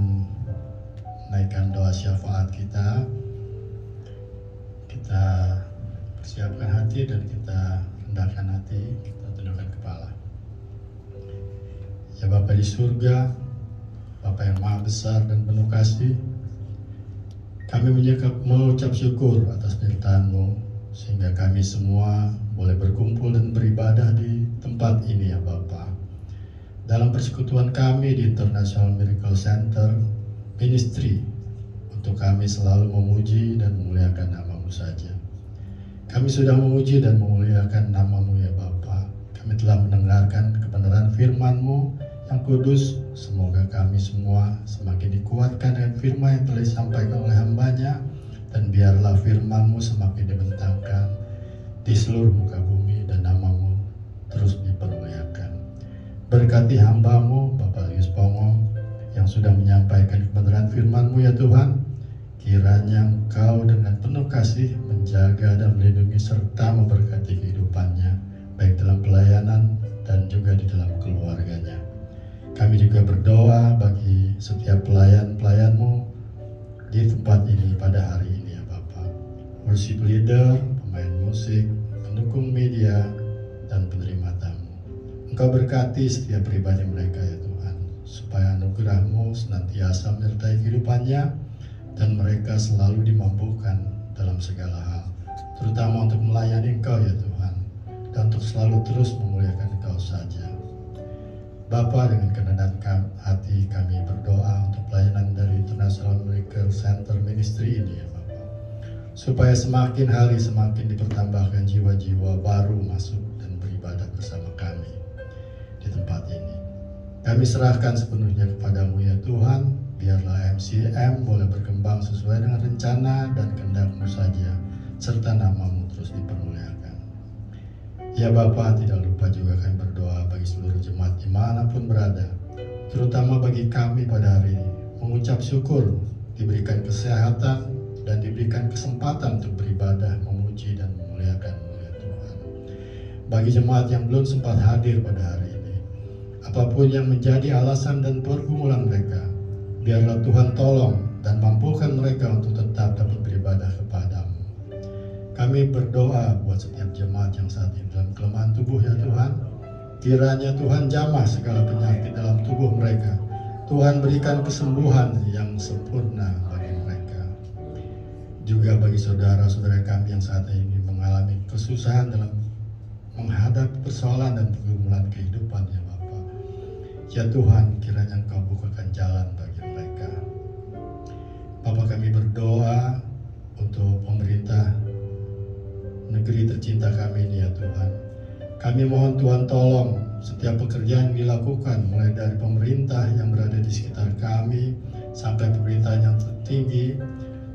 naikkan doa syafaat kita. Kita persiapkan hati dan kita rendahkan hati, kita tundukkan kepala. Ya Bapa di surga, Bapa yang maha besar dan penuh kasih, kami mengucap syukur atas penyertaan-Mu sehingga kami semua boleh berkumpul dan beribadah di tempat ini ya Bapa. Dalam persekutuan kami di International Miracle Center Ministry, untuk kami selalu memuji dan memuliakan nama-Mu saja. Kami sudah memuji dan memuliakan nama-Mu ya Bapa. Kami telah mendengarkan kebenaran firman-Mu yang kudus. Semoga kami semua semakin dikuatkan dengan firman yang telah disampaikan oleh hamba-Nya, dan biarlah firman-Mu semakin dibentangkan di seluruh muka bumi dan nama-Mu terus dipermuliakan. Berkati hamba-Mu Bapak Lius Pongo yang sudah menyampaikan kebenaran firman-Mu ya Tuhan. Kiranya Engkau dengan penuh kasih menjaga dan melindungi serta memberkati kehidupannya, baik dalam pelayanan dan juga di dalam keluarganya. Kami juga berdoa bagi setiap pelayan-pelayan-Mu di tempat ini pada hari ini ya Bapak. Worship leader, pemain musik, pendukung media, dan penerima tamu. Engkau berkati setiap pribadi mereka ya Tuhan, supaya anugerah-Mu senantiasa menyertai kehidupannya, dan mereka selalu dimampukan dalam segala hal, terutama untuk melayani Engkau ya Tuhan, dan untuk selalu terus memuliakan Engkau saja. Bapa, dengan kerendahan hati kami berdoa untuk pelayanan dari International Miracle Center Ministry ini ya Bapa, supaya semakin hari semakin dipertambahkan jiwa-jiwa baru masuk dan beribadah bersama kami di tempat ini. Kami serahkan sepenuhnya kepadamu ya Tuhan. Biarlah MCM boleh berkembang sesuai dengan rencana dan kehendak-Mu saja, serta nama-Mu terus dipermuliakan. Ya Bapa, tidak lupa juga kami berdoa bagi seluruh jemaat dimanapun berada, terutama bagi kami pada hari ini, mengucap syukur diberikan kesehatan dan diberikan kesempatan untuk beribadah, memuji dan memuliakan-Mu ya Tuhan. Bagi jemaat yang belum sempat hadir pada hari ini, apapun yang menjadi alasan dan pergumulan mereka, biarlah Tuhan tolong dan mampukan mereka untuk tetap dapat beribadah kepada-Mu. Kami berdoa buat setiap jemaat yang saat ini dalam kelemahan tubuh ya Tuhan. Kiranya Tuhan jamah segala penyakit dalam tubuh mereka. Tuhan berikan kesembuhan yang sempurna bagi mereka. Juga bagi saudara-saudara kami yang saat ini mengalami kesusahan dalam menghadapi persoalan dan pergumulan kehidupan ya Bapa. Ya Tuhan, kiranya Engkau bukakan jalan bagi mereka. Bapa, kami berdoa untuk pemerintah negeri tercinta kami ini ya Tuhan. Kami mohon Tuhan tolong setiap pekerjaan yang dilakukan, mulai dari pemerintah yang berada di sekitar kami sampai pemerintah yang tertinggi,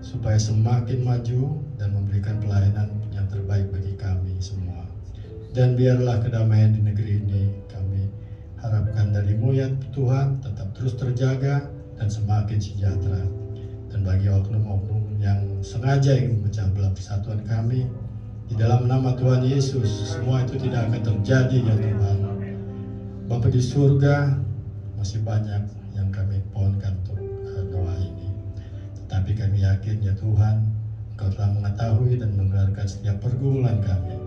supaya semakin maju dan memberikan pelayanan yang terbaik bagi kami semua. Dan biarlah kedamaian di negeri ini kami harapkan dari-Mu ya Tuhan tetap terus terjaga dan semakin sejahtera. Dan bagi oknum-oknum yang sengaja ingin memecah belah persatuan kami, di dalam nama Tuhan Yesus, semua itu tidak akan terjadi ya Tuhan. Bapa di surga, masih banyak yang kami pohonkan untuk doa ini. Tetapi kami yakin ya Tuhan, Engkau telah mengetahui dan mendengarkan setiap pergumulan kami.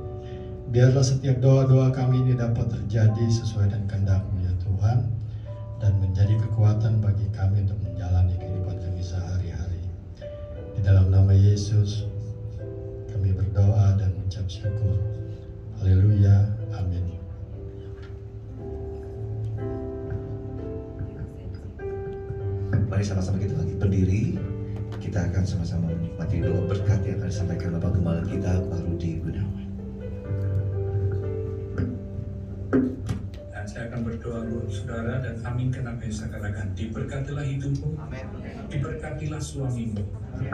Biarlah setiap doa-doa kami ini dapat terjadi sesuai dengan kehendak-Mu ya Tuhan, dan menjadi kekuatan bagi kami untuk menjalani kehidupan kami sehari-hari. Di dalam nama Yesus, kami berdoa dan mengucap syukur. Haleluya, amin. Mari sama-sama kita lagi berdiri. Kita akan sama-sama menikmati doa berkat yang akan disampaikan Bapak Gembala kita, Pak Rudi Gunawan. Dan saya akan berdoa untuk saudara dan aminkan apa yang saya katakan. Diberkatilah hidupmu, diberkatilah suamimu,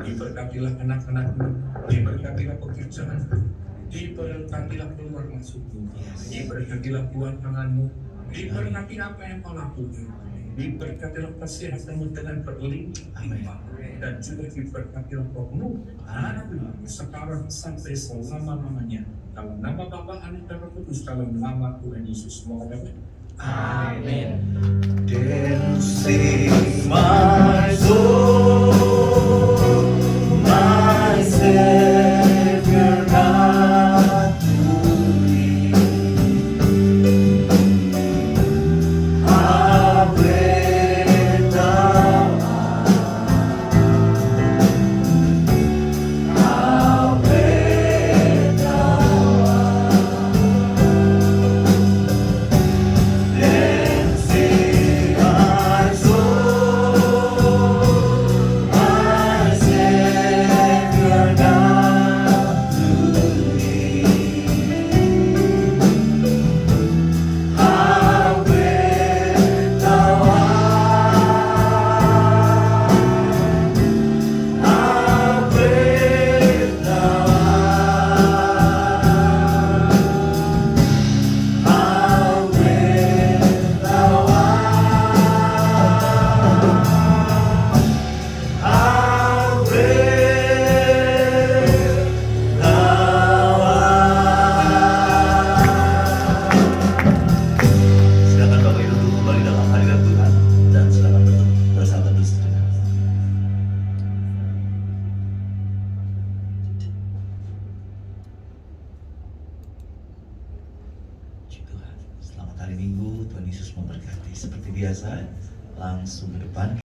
diberkatilah anak-anakmu, diberkatilah pekerjaanmu, diberkatilah keluar masukmu, diberkatilah buah tanganmu, diberkati apa yang kau lakukan, diberkatilah kesehatanmu dengan berlimpah, dan juga diberkatilah rohmu sekarang sampai selama-lamanya. Dalam nama Bapa, Anak, dan Roh Kudus, dalam nama Tuhan Yesus. Semoga dapat. Amin. Then sing my soul, my Savior God to thee. How great thou art, how great thou art. Then sing my soul, my Savior God to thee. How great thou art, how great thou art, how great thou art, how great thou art. Silakan Bapak Ibu duduk kembali dalam hadirat Tuhan dan silakan bersama dulu sejenak. Puji Tuhan. Selamat hari Minggu, Tuhan Yesus memberkati. Seperti biasa, langsung ke depan.